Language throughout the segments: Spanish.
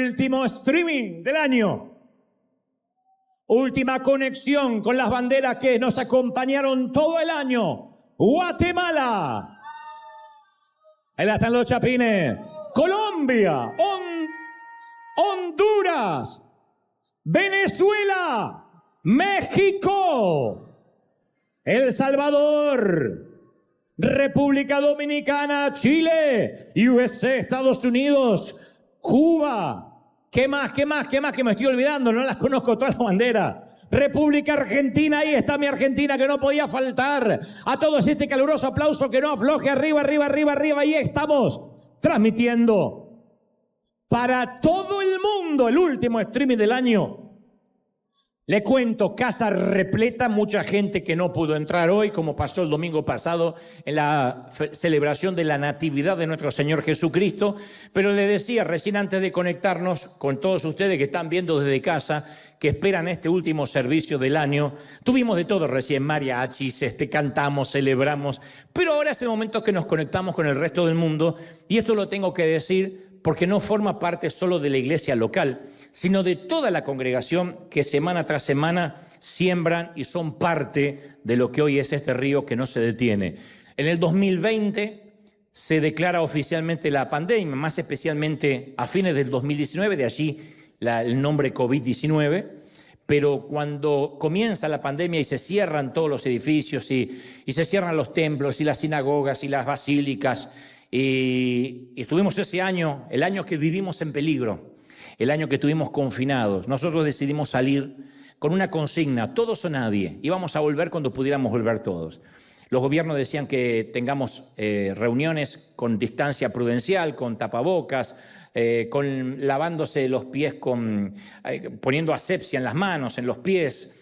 último streaming del año. Última conexión con las banderas que nos acompañaron todo el año. Guatemala. Ahí están los chapines. Colombia. Honduras. Venezuela. México. El Salvador. República Dominicana, Chile, USA, Estados Unidos, Cuba. ¿Qué más que me estoy olvidando? No las conozco todas las banderas. República Argentina, ahí está mi Argentina que no podía faltar. A todos este caluroso aplauso que no afloje, arriba, ahí estamos transmitiendo para todo el mundo el último streaming del año. Le cuento, casa repleta, mucha gente que no pudo entrar hoy, como pasó el domingo pasado en la celebración de la Natividad de nuestro Señor Jesucristo. Pero le decía recién antes de conectarnos con todos ustedes que están viendo desde casa, que esperan este último servicio del año. Tuvimos de todo recién, mariachis, cantamos, celebramos, pero ahora es el momento que nos conectamos con el resto del mundo. Y esto lo tengo que decir porque no forma parte solo de la iglesia local, sino de toda la congregación que semana tras semana siembran y son parte de lo que hoy es este río que no se detiene. En el 2020 se declara oficialmente la pandemia, más especialmente a fines del 2019, de allí el nombre COVID-19, pero cuando comienza la pandemia y se cierran todos los edificios y se cierran los templos y las sinagogas y las basílicas, y estuvimos ese año, el año que vivimos en peligro, el año que estuvimos confinados, nosotros decidimos salir con una consigna, todos o nadie, íbamos a volver cuando pudiéramos volver todos. Los gobiernos decían que tengamos reuniones con distancia prudencial, con tapabocas, lavándose los pies, poniendo asepsia en las manos, en los pies.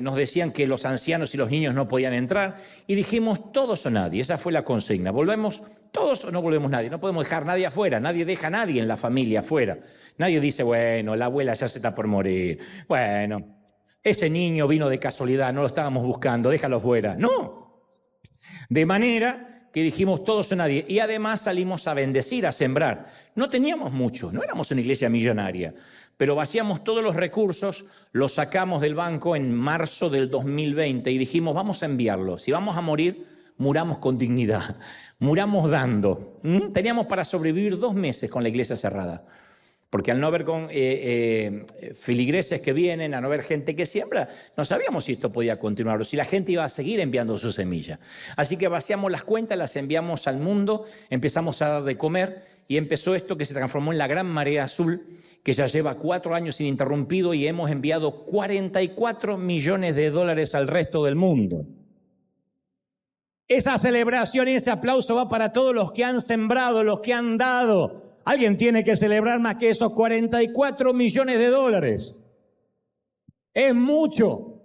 Nos decían que los ancianos y los niños no podían entrar y dijimos todos o nadie, esa fue la consigna. ¿Volvemos todos o no volvemos nadie? No podemos dejar nadie afuera, nadie deja a nadie en la familia afuera. Nadie dice, bueno, la abuela ya se está por morir. Bueno, ese niño vino de casualidad, no lo estábamos buscando, déjalo fuera. No. De manera que dijimos todos o nadie. Y además salimos a bendecir, a sembrar. No teníamos mucho, no éramos una iglesia millonaria, pero vaciamos todos los recursos, los sacamos del banco en marzo del 2020 y dijimos, vamos a enviarlo. Si vamos a morir, muramos con dignidad, muramos dando. Teníamos para sobrevivir 2 meses con la iglesia cerrada. Porque al no haber feligreses que vienen, al no haber gente que siembra, no sabíamos si esto podía continuar o si la gente iba a seguir enviando su semilla. Así que vaciamos las cuentas, las enviamos al mundo, empezamos a dar de comer y empezó esto que se transformó en la Gran Marea Azul, que ya lleva 4 años ininterrumpido y hemos enviado $44 millones al resto del mundo. Esa celebración y ese aplauso va para todos los que han sembrado, los que han dado. Alguien tiene que celebrar más que esos $44 millones. Es mucho.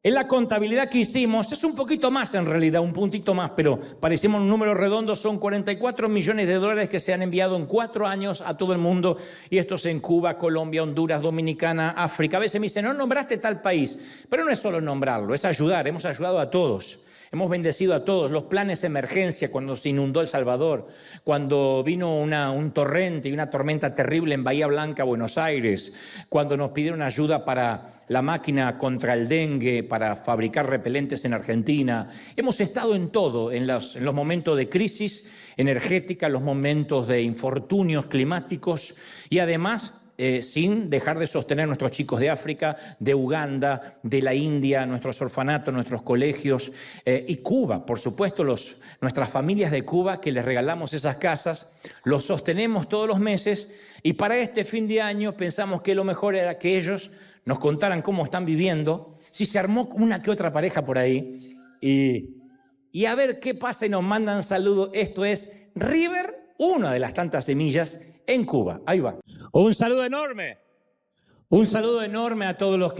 En la contabilidad que hicimos, es un poquito más en realidad, un puntito más, pero parecemos un número redondo, son $44 millones que se han enviado en 4 años a todo el mundo, y esto es en Cuba, Colombia, Honduras, Dominicana, África. A veces me dicen, no nombraste tal país, pero no es solo nombrarlo, es ayudar, hemos ayudado a todos. Hemos bendecido a todos, los planes de emergencia cuando se inundó El Salvador, cuando vino un torrente y una tormenta terrible en Bahía Blanca, Buenos Aires, cuando nos pidieron ayuda para la máquina contra el dengue, para fabricar repelentes en Argentina. Hemos estado en todo, en los momentos de crisis energética, en los momentos de infortunios climáticos y además sin dejar de sostener a nuestros chicos de África, de Uganda, de la India, nuestros orfanatos, nuestros colegios y Cuba, por supuesto, nuestras familias de Cuba que les regalamos esas casas, los sostenemos todos los meses y para este fin de año pensamos que lo mejor era que ellos nos contaran cómo están viviendo, si se armó una que otra pareja por ahí y a ver qué pasa y nos mandan saludos. Esto es River, una de las tantas semillas en Cuba. Ahí va. Un saludo enorme. Un saludo enorme a todos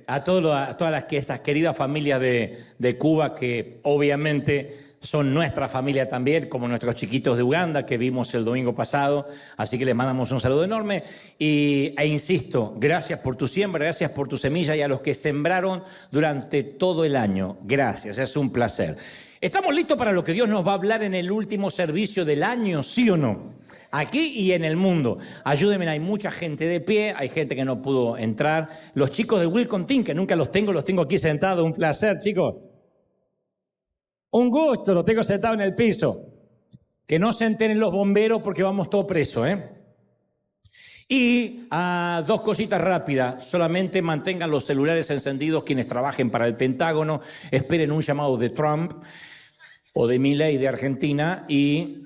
a todas esas queridas familias de Cuba que obviamente son nuestra familia también, como nuestros chiquitos de Uganda que vimos el domingo pasado. Así que les mandamos un saludo enorme e insisto, gracias por tu siembra, gracias por tu semilla y a los que sembraron durante todo el año. Gracias, es un placer. ¿Estamos listos para lo que Dios nos va a hablar en el último servicio del año, sí o no? Aquí y en el mundo. Ayúdenme, hay mucha gente de pie, hay gente que no pudo entrar. Los chicos de Welcome Team, que nunca los tengo aquí sentados. Un placer, chicos. Un gusto, los tengo sentados en el piso. Que no se enteren los bomberos porque vamos todos presos, ¿eh? Y dos cositas rápidas. Solamente mantengan los celulares encendidos quienes trabajen para el Pentágono. Esperen un llamado de Trump o de Milei de Argentina y...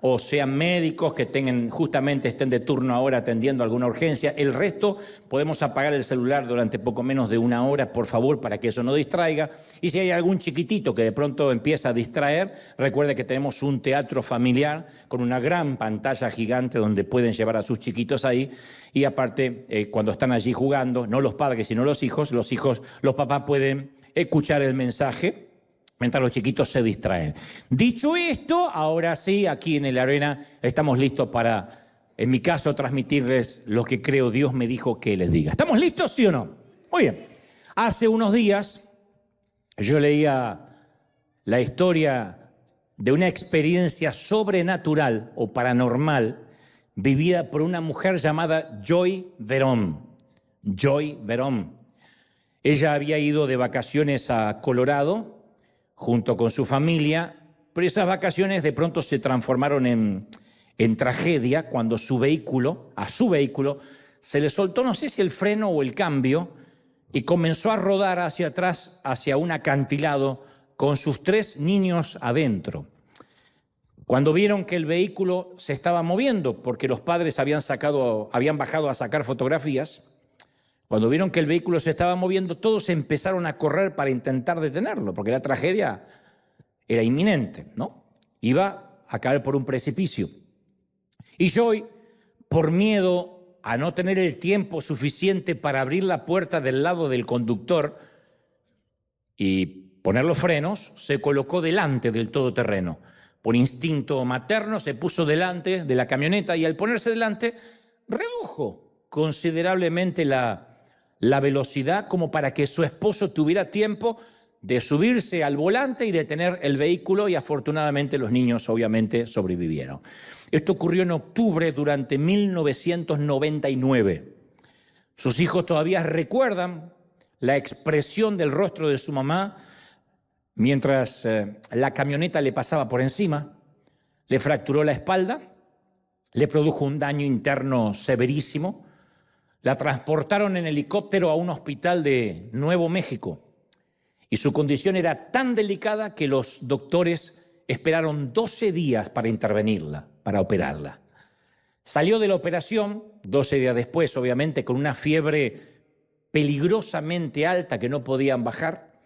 o sean médicos que justamente estén de turno ahora atendiendo alguna urgencia. El resto podemos apagar el celular durante poco menos de una hora, por favor, para que eso no distraiga. Y si hay algún chiquitito que de pronto empieza a distraer, recuerde que tenemos un teatro familiar con una gran pantalla gigante donde pueden llevar a sus chiquitos ahí. Y aparte, cuando están allí jugando, no los padres sino los papás pueden escuchar el mensaje mientras los chiquitos se distraen. Dicho esto, ahora sí, aquí en el Arena estamos listos para, en mi caso, transmitirles lo que creo Dios me dijo que les diga. ¿Estamos listos, sí o no? Muy bien. Hace unos días yo leía la historia de una experiencia sobrenatural o paranormal vivida por una mujer llamada Joy Verón. Joy Verón. Ella había ido de vacaciones a Colorado junto con su familia, pero esas vacaciones de pronto se transformaron en tragedia cuando a su vehículo, se le soltó, no sé si el freno o el cambio, y comenzó a rodar hacia atrás, hacia un acantilado, con sus 3 niños adentro. Cuando vieron que el vehículo se estaba moviendo, porque los padres habían bajado a sacar fotografías, cuando vieron que el vehículo se estaba moviendo, todos empezaron a correr para intentar detenerlo, porque la tragedia era inminente, ¿no? Iba a caer por un precipicio. Y Joy, por miedo a no tener el tiempo suficiente para abrir la puerta del lado del conductor y poner los frenos, se colocó delante del todoterreno. Por instinto materno se puso delante de la camioneta y al ponerse delante redujo considerablemente la velocidad como para que su esposo tuviera tiempo de subirse al volante y detener el vehículo, y afortunadamente los niños obviamente sobrevivieron. Esto ocurrió en octubre durante 1999. Sus hijos todavía recuerdan la expresión del rostro de su mamá mientras la camioneta le pasaba por encima, le fracturó la espalda, le produjo un daño interno severísimo. La transportaron en helicóptero a un hospital de Nuevo México y su condición era tan delicada que los doctores esperaron 12 días para intervenirla, para operarla. Salió de la operación 12 días después, obviamente, con una fiebre peligrosamente alta que no podían bajar,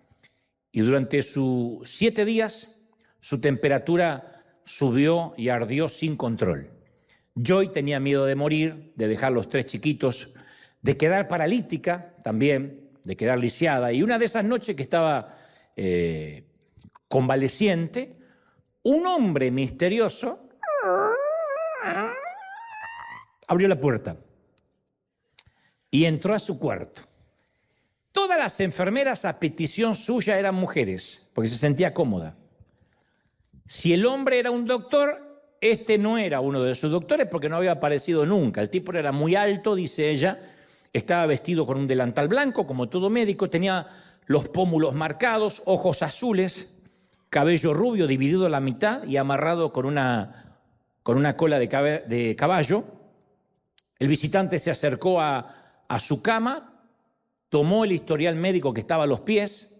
y durante sus 7 días su temperatura subió y ardió sin control. Joy tenía miedo de morir, de dejar los 3 chiquitos, de quedar paralítica también, de quedar lisiada. Y una de esas noches que estaba convaleciente, un hombre misterioso abrió la puerta y entró a su cuarto. Todas las enfermeras a petición suya eran mujeres, porque se sentía cómoda. Si el hombre era un doctor, este no era uno de sus doctores porque no había aparecido nunca. El tipo era muy alto, dice ella. Estaba vestido con un delantal blanco, como todo médico, tenía los pómulos marcados, ojos azules, cabello rubio dividido a la mitad y amarrado con una cola de caballo. El visitante se acercó a su cama, tomó el historial médico que estaba a los pies,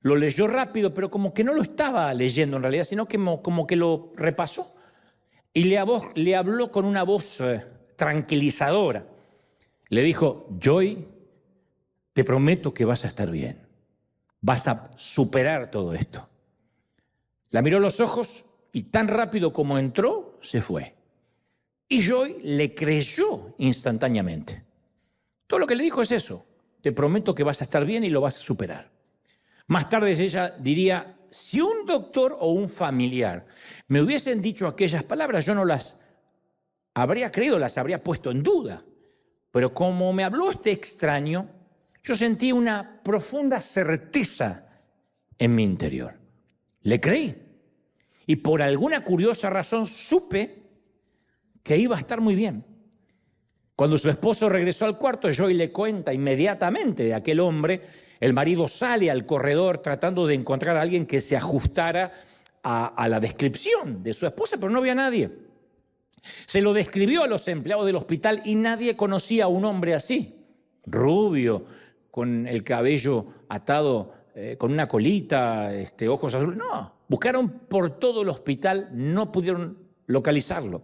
lo leyó rápido, pero como que no lo estaba leyendo en realidad, sino que como que lo repasó. Y le habló con una voz tranquilizadora. Le dijo: Joy, te prometo que vas a estar bien. Vas a superar todo esto. La miró a los ojos y tan rápido como entró, se fue. Y Joy le creyó instantáneamente. Todo lo que le dijo es eso: te prometo que vas a estar bien y lo vas a superar. Más tarde ella diría: si un doctor o un familiar me hubiesen dicho aquellas palabras, yo no las habría creído, las habría puesto en duda. Pero como me habló este extraño, yo sentí una profunda certeza en mi interior. Le creí. Y por alguna curiosa razón supe que iba a estar muy bien. Cuando su esposo regresó al cuarto, Joy le cuenta inmediatamente de aquel hombre. El marido sale al corredor tratando de encontrar a alguien que se ajustara a la descripción de su esposa, pero no había nadie. Se lo describió a los empleados del hospital y nadie conocía a un hombre así, rubio, con el cabello atado, con una colita, ojos azules. No, buscaron por todo el hospital, no pudieron localizarlo.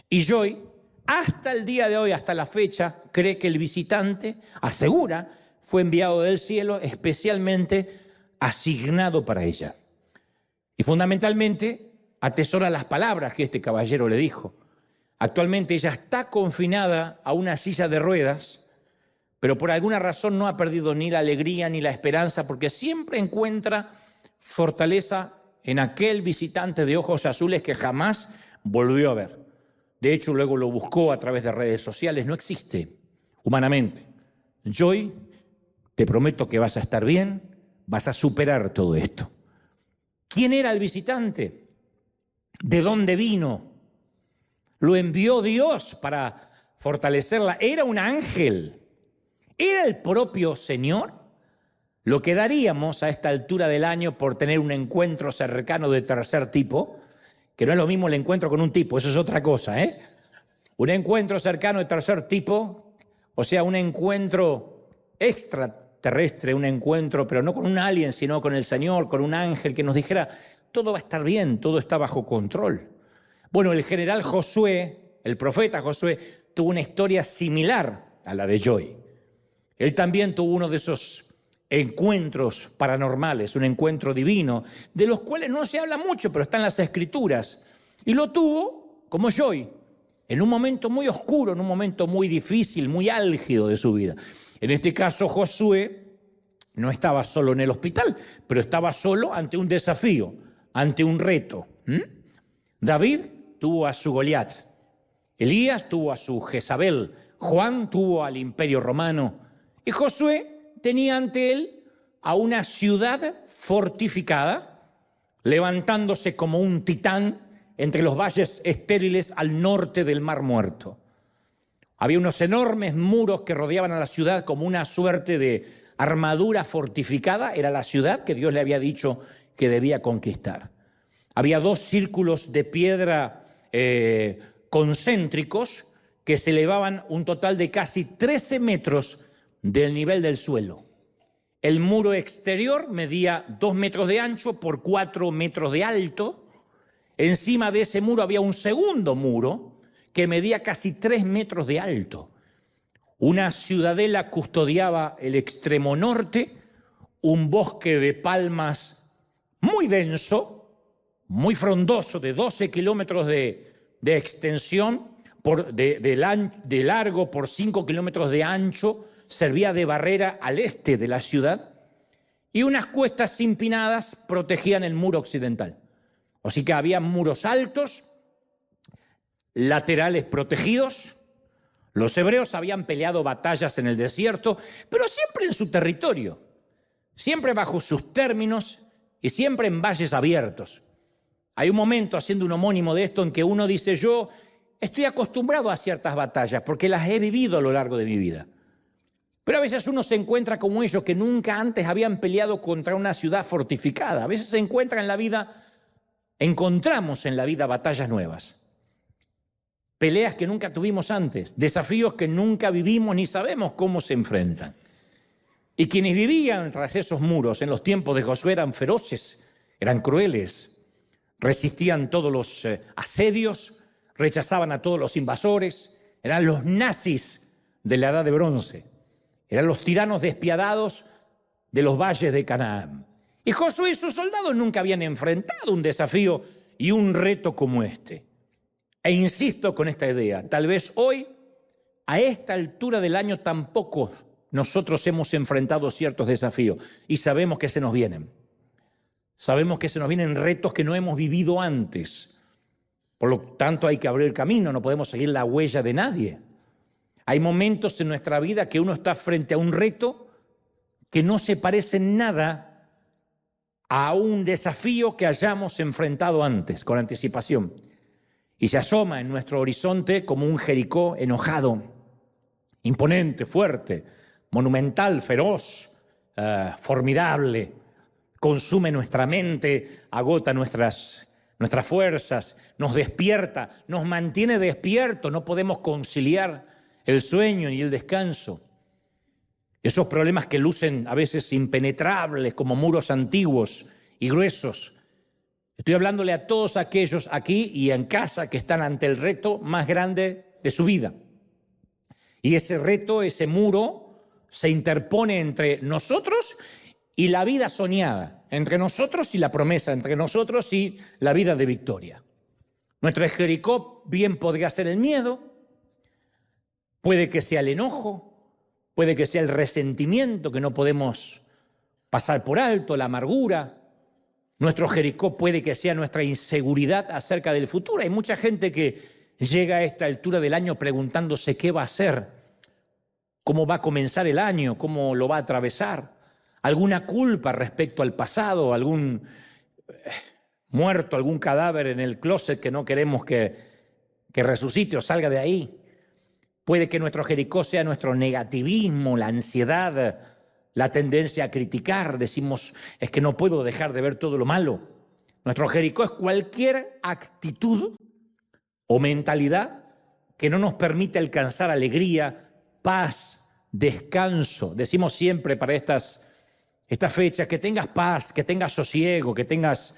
Y Joy, hasta el día de hoy, hasta la fecha, cree que el visitante, asegura, fue enviado del cielo especialmente asignado para ella. Y fundamentalmente atesora las palabras que este caballero le dijo. Actualmente ella está confinada a una silla de ruedas, pero por alguna razón no ha perdido ni la alegría ni la esperanza, porque siempre encuentra fortaleza en aquel visitante de ojos azules que jamás volvió a ver. De hecho, luego lo buscó a través de redes sociales. No existe humanamente. Joy, te prometo que vas a estar bien, vas a superar todo esto. ¿Quién era el visitante? ¿De dónde vino? Lo envió Dios para fortalecerla. ¿Era un ángel? ¿Era el propio Señor? Lo que daríamos a esta altura del año por tener un encuentro cercano de tercer tipo, que no es lo mismo el encuentro con un tipo, eso es otra cosa, ¿eh? Un encuentro cercano de tercer tipo, o sea, un encuentro extraterrestre, un encuentro, pero no con un alien, sino con el Señor, con un ángel que nos dijera, todo va a estar bien, todo está bajo control. Bueno, el general Josué, el profeta Josué, tuvo una historia similar a la de Joy. Él también tuvo uno de esos encuentros paranormales, un encuentro divino, de los cuales no se habla mucho, pero están en las Escrituras. Y lo tuvo, como Joy, en un momento muy oscuro, en un momento muy difícil, muy álgido de su vida. En este caso, Josué no estaba solo en el hospital, pero estaba solo ante un desafío, ante un reto. David tuvo a su Goliat, Elías tuvo a su Jezabel, Juan tuvo al Imperio Romano y Josué tenía ante él a una ciudad fortificada, levantándose como un titán entre los valles estériles al norte del Mar Muerto. Había unos enormes muros que rodeaban a la ciudad como una suerte de armadura fortificada. Era la ciudad que Dios le había dicho que debía conquistar. Había 2 círculos de piedra concéntricos que se elevaban un total de casi 13 metros del nivel del suelo. El muro exterior medía 2 metros de ancho por 4 metros de alto. Encima de ese muro había un segundo muro que medía casi 3 metros de alto. Una ciudadela custodiaba el extremo norte, un bosque de palmas muy denso, muy frondoso, de 12 kilómetros de extensión, de largo por 5 kilómetros de ancho, servía de barrera al este de la ciudad, y unas cuestas empinadas protegían el muro occidental. Así que había muros altos, laterales protegidos. Los hebreos habían peleado batallas en el desierto, pero siempre en su territorio, siempre bajo sus términos y siempre en valles abiertos. Hay un momento, haciendo un homónimo de esto, en que uno dice, yo estoy acostumbrado a ciertas batallas porque las he vivido a lo largo de mi vida. Pero a veces uno se encuentra como ellos que nunca antes habían peleado contra una ciudad fortificada. A veces se encuentra en la vida, encontramos en la vida batallas nuevas. Peleas que nunca tuvimos antes, desafíos que nunca vivimos ni sabemos cómo se enfrentan. Y quienes vivían tras esos muros en los tiempos de Josué eran feroces, eran crueles, resistían todos los asedios, rechazaban a todos los invasores, eran los nazis de la Edad de Bronce, eran los tiranos despiadados de los valles de Canaán. Y Josué y sus soldados nunca habían enfrentado un desafío y un reto como este. E insisto con esta idea, tal vez hoy, a esta altura del año, tampoco nosotros hemos enfrentado ciertos desafíos y sabemos que se nos vienen. Sabemos que se nos vienen retos que no hemos vivido antes. Por lo tanto, hay que abrir camino, no podemos seguir la huella de nadie. Hay momentos en nuestra vida que uno está frente a un reto que no se parece en nada a un desafío que hayamos enfrentado antes, con anticipación. y se asoma en nuestro horizonte como un Jericó enojado, imponente, fuerte, monumental, feroz, formidable. Consume nuestra mente, agota nuestras fuerzas, nos despierta, nos mantiene despiertos, no podemos conciliar el sueño ni el descanso. Esos problemas que lucen a veces impenetrables como muros antiguos y gruesos. Estoy hablándole a todos aquellos aquí y en casa que están ante el reto más grande de su vida. Y ese reto, ese muro, se interpone entre nosotros y la vida soñada, entre nosotros y la promesa, entre nosotros y la vida de victoria. Nuestro Jericó bien podría ser el miedo, puede que sea el enojo, puede que sea el resentimiento que no podemos pasar por alto, la amargura. Nuestro Jericó puede que sea nuestra inseguridad acerca del futuro. Hay mucha gente que llega a esta altura del año preguntándose qué va a hacer, cómo va a comenzar el año, cómo lo va a atravesar. Alguna culpa respecto al pasado, algún muerto, algún cadáver en el closet que no queremos que resucite o salga de ahí. Puede que nuestro Jericó sea nuestro negativismo, la ansiedad, la tendencia a criticar. Decimos, es que no puedo dejar de ver todo lo malo. Nuestro Jericó es cualquier actitud o mentalidad que no nos permite alcanzar alegría, paz, descanso. Decimos siempre para estas fechas que tengas paz, que tengas sosiego, que tengas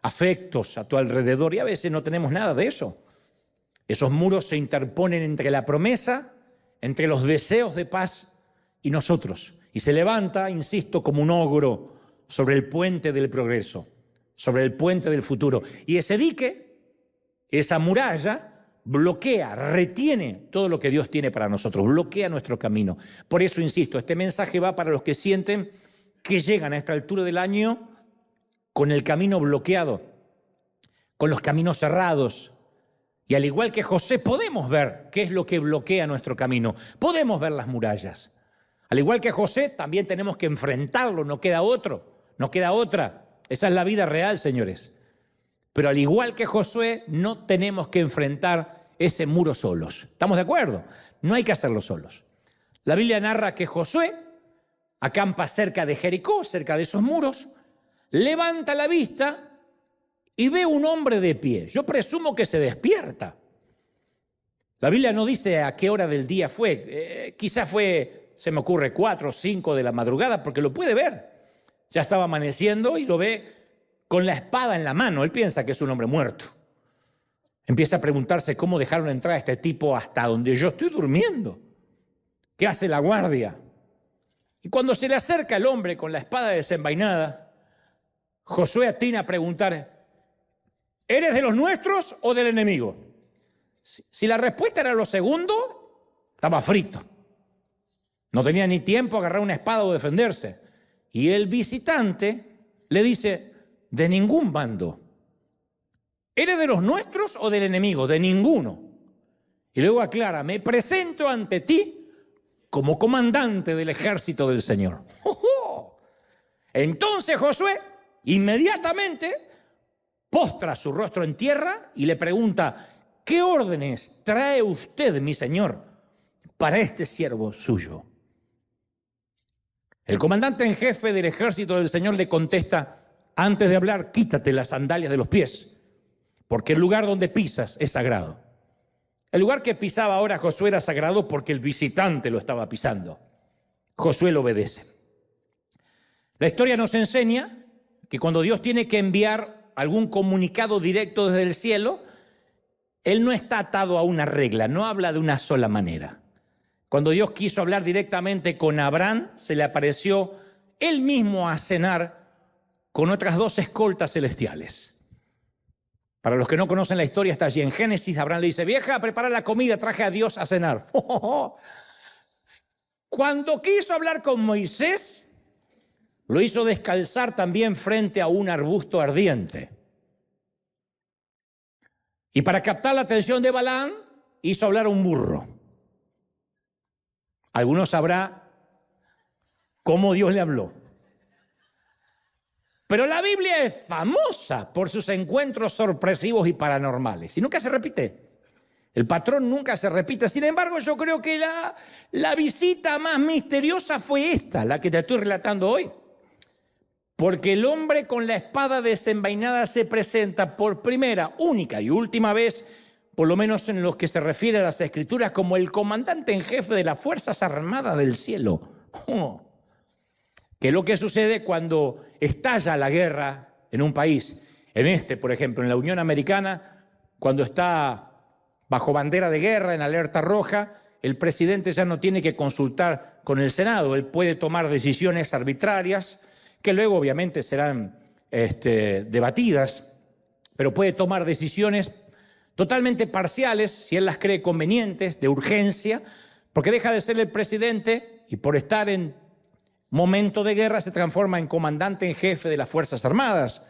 afectos a tu alrededor, y a veces no tenemos nada de eso. Esos muros se interponen entre la promesa, entre los deseos de paz y nosotros. Y se levanta, insisto, como un ogro sobre el puente del progreso, sobre el puente del futuro. Y ese dique, esa muralla, bloquea, retiene todo lo que Dios tiene para nosotros, bloquea nuestro camino. Por eso, insisto, este mensaje va para los que sienten que llegan a esta altura del año con el camino bloqueado, con los caminos cerrados. Y al igual que José, podemos ver qué es lo que bloquea nuestro camino. Podemos ver las murallas. Al igual que José, también tenemos que enfrentarlo, no queda otro, no queda otra. Esa es la vida real, señores. Pero al igual que Josué, no tenemos que enfrentar ese muro solos. ¿Estamos de acuerdo? No hay que hacerlo solos. La Biblia narra que Josué acampa cerca de Jericó, cerca de esos muros, levanta la vista y ve un hombre de pie. Yo presumo que se despierta. La Biblia no dice a qué hora del día fue. Quizás fue, se me ocurre, 4 o 5 de la madrugada, porque lo puede ver. Ya estaba amaneciendo y lo ve con la espada en la mano. Él piensa que es un hombre muerto. Empieza a preguntarse cómo dejaron entrar a este tipo hasta donde yo estoy durmiendo. ¿Qué hace la guardia? Y cuando se le acerca el hombre con la espada desenvainada, Josué atina a preguntar, ¿eres de los nuestros o del enemigo? Si la respuesta era lo segundo, estaba frito. No tenía ni tiempo a agarrar una espada o defenderse. Y el visitante le dice, de ningún bando. ¿Eres de los nuestros o del enemigo? De ninguno. Y luego aclara, me presento ante ti como comandante del ejército del Señor. ¡Oh! Entonces Josué inmediatamente postra su rostro en tierra y le pregunta, ¿qué órdenes trae usted, mi señor, para este siervo suyo? El comandante en jefe del ejército del Señor le contesta, antes de hablar, quítate las sandalias de los pies, porque el lugar donde pisas es sagrado. El lugar que pisaba ahora Josué era sagrado porque el visitante lo estaba pisando. Josué lo obedece. La historia nos enseña que cuando Dios tiene que enviar algún comunicado directo desde el cielo, Él no está atado a una regla, no habla de una sola manera. Cuando Dios quiso hablar directamente con Abraham, se le apareció Él mismo a cenar con otras 2 escoltas celestiales. Para los que no conocen la historia, está allí en Génesis. Abraham le dice, vieja, prepara la comida, traje a Dios a cenar. Cuando quiso hablar con Moisés, lo hizo descalzar también frente a un arbusto ardiente. Y para captar la atención de Balaam, hizo hablar a un burro. Algunos sabrá cómo Dios le habló. Pero la Biblia es famosa por sus encuentros sorpresivos y paranormales. Y nunca se repite. El patrón nunca se repite. Sin embargo, yo creo que la visita más misteriosa fue esta, la que te estoy relatando hoy. Porque el hombre con la espada desenvainada se presenta por primera, única y última vez, por lo menos en lo que se refiere a las Escrituras, como el comandante en jefe de las Fuerzas Armadas del cielo. Que es lo que sucede cuando estalla la guerra en un país. Por ejemplo, en la Unión Americana, cuando está bajo bandera de guerra, en alerta roja, el presidente ya no tiene que consultar con el Senado. Él puede tomar decisiones arbitrarias, que luego obviamente serán debatidas, pero puede tomar decisiones totalmente parciales, si él las cree convenientes, de urgencia, porque deja de ser el presidente y por estar en momento de guerra se transforma en comandante en jefe de las Fuerzas Armadas.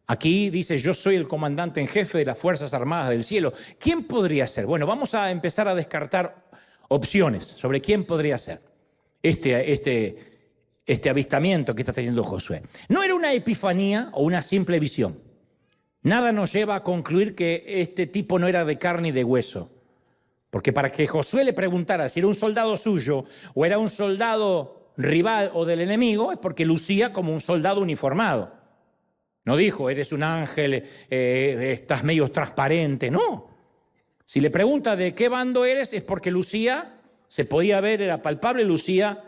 Aquí dice, yo soy el comandante en jefe de las Fuerzas Armadas del cielo. ¿Quién podría ser? Bueno, vamos a empezar a descartar opciones sobre quién podría ser este avistamiento que está teniendo Josué. No era una epifanía o una simple visión. Nada nos lleva a concluir que este tipo no era de carne y de hueso. Porque para que Josué le preguntara si era un soldado suyo o era un soldado rival o del enemigo, es porque lucía como un soldado uniformado. No dijo, eres un ángel, estás medio transparente. No. Si le pregunta de qué bando eres, es porque lucía, se podía ver, era palpable, lucía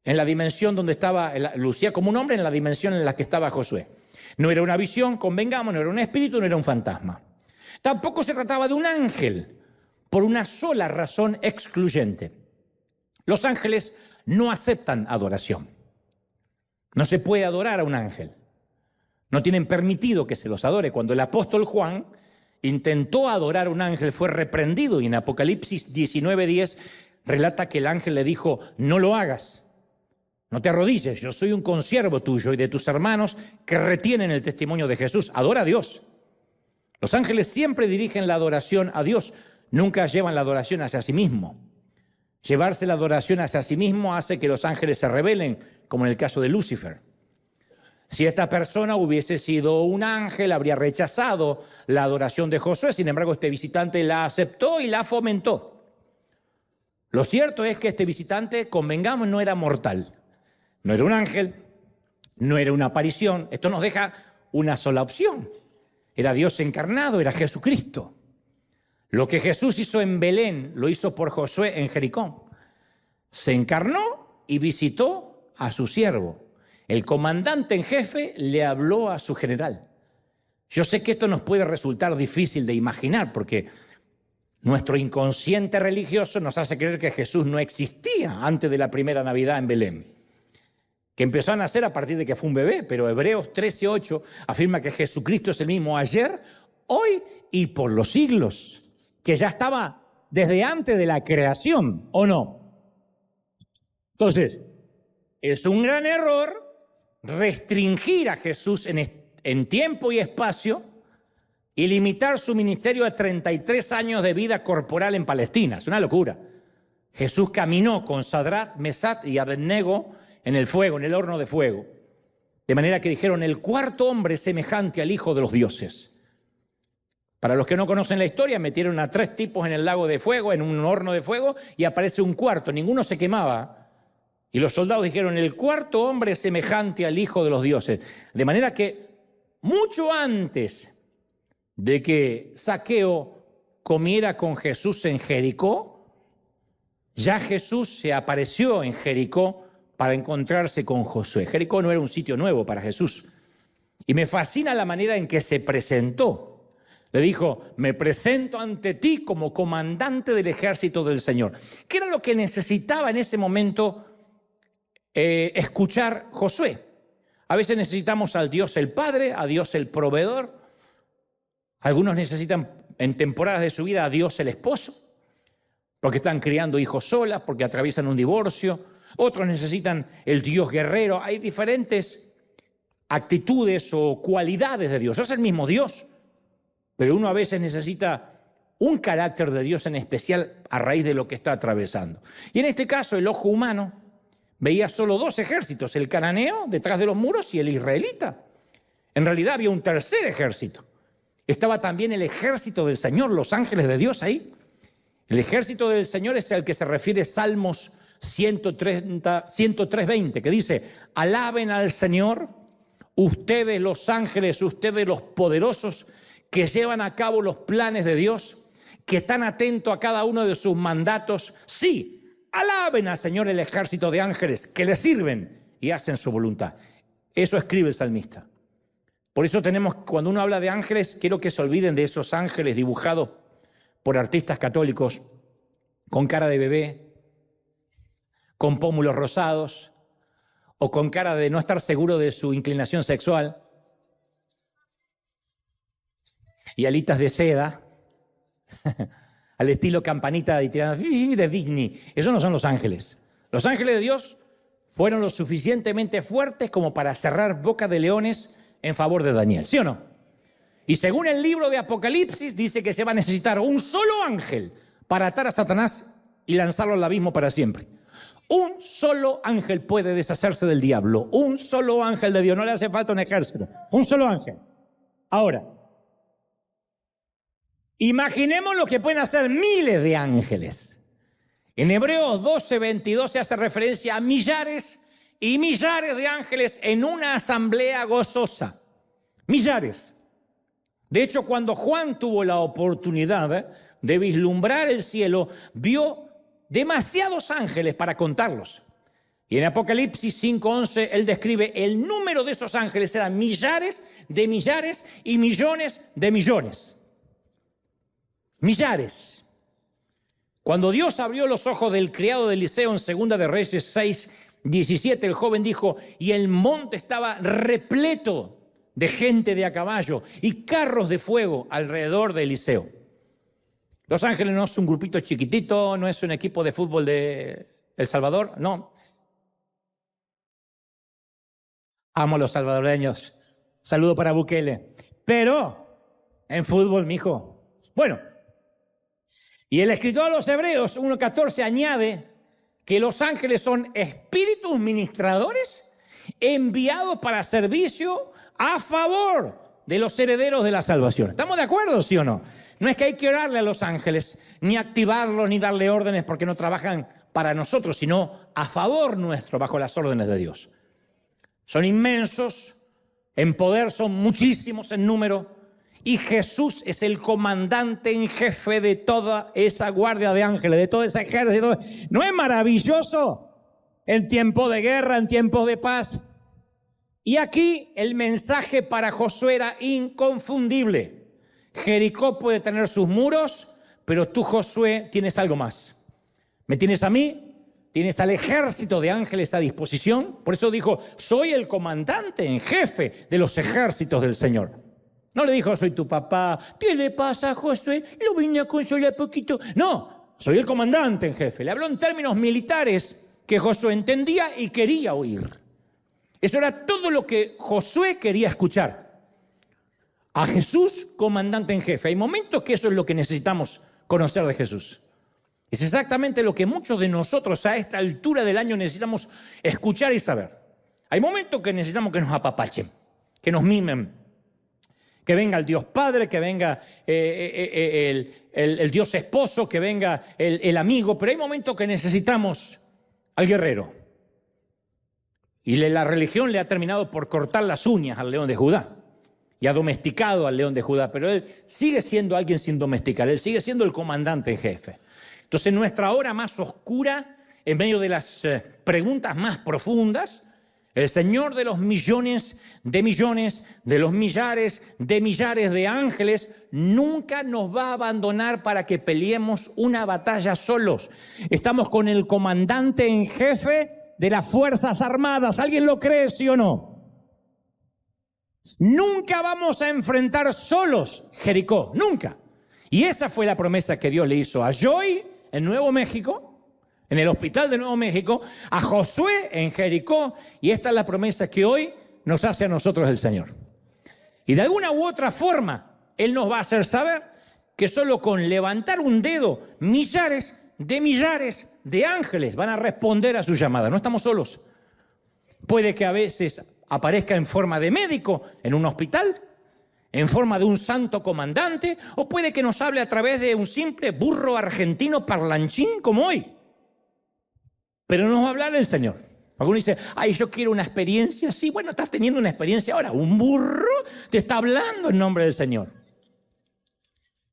en la dimensión donde estaba, lucía como un hombre en la dimensión en la que estaba Josué. No era una visión, convengamos, no era un espíritu, no era un fantasma. Tampoco se trataba de un ángel, por una sola razón excluyente. Los ángeles no aceptan adoración. No se puede adorar a un ángel. No tienen permitido que se los adore. Cuando el apóstol Juan intentó adorar a un ángel, fue reprendido, y en Apocalipsis 19:10 relata que el ángel le dijo, no lo hagas. No te arrodilles, yo soy un consiervo tuyo y de tus hermanos que retienen el testimonio de Jesús. Adora a Dios. Los ángeles siempre dirigen la adoración a Dios, nunca llevan la adoración hacia sí mismo. Llevarse la adoración hacia sí mismo hace que los ángeles se rebelen, como en el caso de Lucifer. Si esta persona hubiese sido un ángel, habría rechazado la adoración de Josué. Sin embargo, este visitante la aceptó y la fomentó. Lo cierto es que este visitante, convengamos, no era mortal. No era un ángel, no era una aparición. Esto nos deja una sola opción. Era Dios encarnado, era Jesucristo. Lo que Jesús hizo en Belén, lo hizo por Josué en Jericó. Se encarnó y visitó a su siervo. El comandante en jefe le habló a su general. Yo sé que esto nos puede resultar difícil de imaginar porque nuestro inconsciente religioso nos hace creer que Jesús no existía antes de la primera Navidad en Belén, que empezó a nacer a partir de que fue un bebé, pero Hebreos 13:8 afirma que Jesucristo es el mismo ayer, hoy y por los siglos, que ya estaba desde antes de la creación, ¿o no? Entonces, es un gran error restringir a Jesús en tiempo y espacio y limitar su ministerio a 33 años de vida corporal en Palestina. Es una locura. Jesús caminó con Sadrach, Mesach y Abednego en el fuego, en el horno de fuego. De manera que dijeron, el cuarto hombre es semejante al Hijo de los dioses. Para los que no conocen la historia, metieron a 3 tipos en el lago de fuego, en un horno de fuego, y aparece un cuarto. Ninguno se quemaba. Y los soldados dijeron, el cuarto hombre es semejante al Hijo de los dioses. De manera que mucho antes de que Zaqueo comiera con Jesús en Jericó, ya Jesús se apareció en Jericó para encontrarse con Josué. Jericó no era un sitio nuevo para Jesús. Y me fascina la manera en que se presentó. Le dijo, me presento ante ti como comandante del ejército del Señor. ¿Qué era lo que necesitaba en ese momento escuchar Josué? A veces necesitamos al Dios el Padre, a Dios el proveedor. Algunos necesitan en temporadas de su vida a Dios el esposo, porque están criando hijos solas, porque atraviesan un divorcio. Otros necesitan el Dios guerrero. Hay diferentes actitudes o cualidades de Dios. Es el mismo Dios, pero uno a veces necesita un carácter de Dios en especial a raíz de lo que está atravesando. Y en este caso, el ojo humano veía solo dos ejércitos, el cananeo detrás de los muros y el israelita. En realidad había un tercer ejército. Estaba también el ejército del Señor, los ángeles de Dios ahí. El ejército del Señor es al que se refiere Salmos 103:20, que dice: alaben al Señor, ustedes los ángeles, ustedes los poderosos, que llevan a cabo los planes de Dios, que están atentos a cada uno de sus mandatos. Sí, alaben al Señor el ejército de ángeles que le sirven y hacen su voluntad. Eso escribe el salmista. Por eso cuando uno habla de ángeles, quiero que se olviden de esos ángeles dibujados por artistas católicos con cara de bebé, con pómulos rosados o con cara de no estar seguro de su inclinación sexual y alitas de seda al estilo campanita de Disney. Esos no son los ángeles. Los ángeles de Dios fueron lo suficientemente fuertes como para cerrar boca de leones en favor de Daniel, ¿sí o no? Y según el libro de Apocalipsis dice que se va a necesitar un solo ángel para atar a Satanás y lanzarlo al abismo para siempre. Un solo ángel puede deshacerse del diablo. Un solo ángel de Dios. No le hace falta un ejército. Un solo ángel. Ahora, imaginemos lo que pueden hacer miles de ángeles. En Hebreos 12:22 se hace referencia a millares y millares de ángeles en una asamblea gozosa. Millares. De hecho, cuando Juan tuvo la oportunidad de vislumbrar el cielo, vio demasiados ángeles para contarlos. Y en Apocalipsis 5:11 él describe el número de esos ángeles, eran millares de millares y millones de millones. Millares. Cuando Dios abrió los ojos del criado de Eliseo en 2 de Reyes 6:17, el joven dijo: y el monte estaba repleto de gente de a caballo y carros de fuego alrededor de Eliseo. Los ángeles no es un grupito chiquitito, no es un equipo de fútbol de El Salvador, no. Amo a los salvadoreños. Saludo para Bukele. Pero en fútbol, mijo. Bueno, y el escritor a los Hebreos 1:14 añade que los ángeles son espíritus ministradores enviados para servicio a favor de los herederos de la salvación. ¿Estamos de acuerdo, sí o no? No es que hay que orarle a los ángeles, ni activarlos, ni darle órdenes porque no trabajan para nosotros, sino a favor nuestro, bajo las órdenes de Dios. Son inmensos, en poder son muchísimos en número, y Jesús es el comandante en jefe de toda esa guardia de ángeles, de todo ese ejército. ¿No es maravilloso? En tiempo de guerra, en tiempos de paz. Y aquí el mensaje para Josué era inconfundible. Jericó puede tener sus muros, pero tú, Josué, tienes algo más. Me tienes a mí, tienes al ejército de ángeles a disposición. Por eso dijo: soy el comandante en jefe de los ejércitos del Señor. No le dijo: soy tu papá. ¿Qué le pasa a Josué? Lo vine a consolar poquito. No, soy el comandante en jefe. Le habló en términos militares que Josué entendía y quería oír. Eso era todo lo que Josué quería escuchar. A Jesús, comandante en jefe. Hay momentos que eso es lo que necesitamos conocer de Jesús. Es exactamente lo que muchos de nosotros a esta altura del año necesitamos escuchar y saber. Hay momentos que necesitamos que nos apapachen, que nos mimen, que venga el Dios Padre, que venga el Dios Esposo, que venga el amigo, pero hay momentos que necesitamos al guerrero. Y la religión le ha terminado por cortar las uñas al león de Judá. Y ha domesticado al león de Judá, pero él sigue siendo alguien sin domesticar, él sigue siendo el comandante en jefe. Entonces, en nuestra hora más oscura, en medio de las preguntas más profundas, el Señor de los millones, de los millares de ángeles, nunca nos va a abandonar para que peleemos una batalla solos. Estamos con el comandante en jefe de las Fuerzas Armadas. ¿Alguien lo cree, sí o no? Nunca vamos a enfrentar solos Jericó, nunca. Y esa fue la promesa que Dios le hizo a Joy en Nuevo México, en el hospital de Nuevo México, a Josué en Jericó, y esta es la promesa que hoy nos hace a nosotros el Señor. Y de alguna u otra forma, Él nos va a hacer saber que solo con levantar un dedo, millares de ángeles van a responder a su llamada. No estamos solos. Puede que a veces aparezca en forma de médico en un hospital, en forma de un santo comandante, o puede que nos hable a través de un simple burro argentino parlanchín como hoy. Pero nos va a hablar el Señor. Alguno dice, ay, yo quiero una experiencia. Sí, bueno, estás teniendo una experiencia ahora. Un burro te está hablando en nombre del Señor.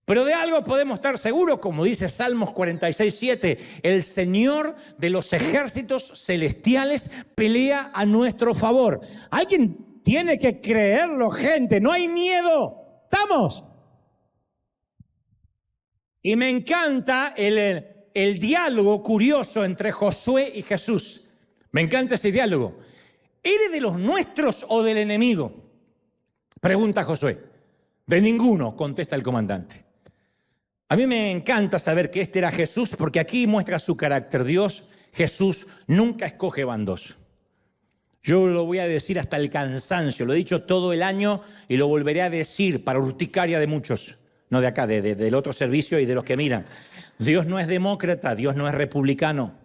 Pero de algo podemos estar seguros, como dice Salmos 46:7, el Señor de los ejércitos celestiales pelea a nuestro favor. Alguien tiene que creerlo, gente, no hay miedo. ¿Estamos? Y me encanta el diálogo curioso entre Josué y Jesús. Me encanta ese diálogo. ¿Eres de los nuestros o del enemigo? Pregunta Josué. De ninguno, contesta el comandante. A mí me encanta saber que este era Jesús porque aquí muestra su carácter. Dios, Jesús, nunca escoge bandos. Yo lo voy a decir hasta el cansancio, lo he dicho todo el año y lo volveré a decir para urticaria de muchos. No de acá, del otro servicio y de los que miran. Dios no es demócrata, Dios no es republicano.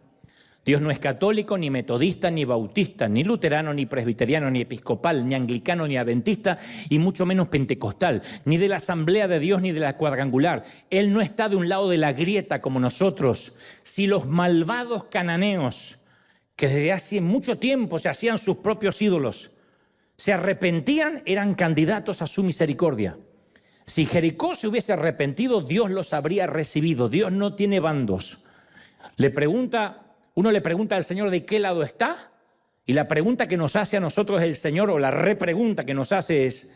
Dios no es católico, ni metodista, ni bautista, ni luterano, ni presbiteriano, ni episcopal, ni anglicano, ni adventista, y mucho menos pentecostal, ni de la Asamblea de Dios, ni de la cuadrangular. Él no está de un lado de la grieta como nosotros. Si los malvados cananeos, que desde hace mucho tiempo se hacían sus propios ídolos, se arrepentían, eran candidatos a su misericordia. Si Jericó se hubiese arrepentido, Dios los habría recibido. Dios no tiene bandos. Uno le pregunta al Señor de qué lado está, y la pregunta que nos hace a nosotros el Señor, o la repregunta que nos hace es,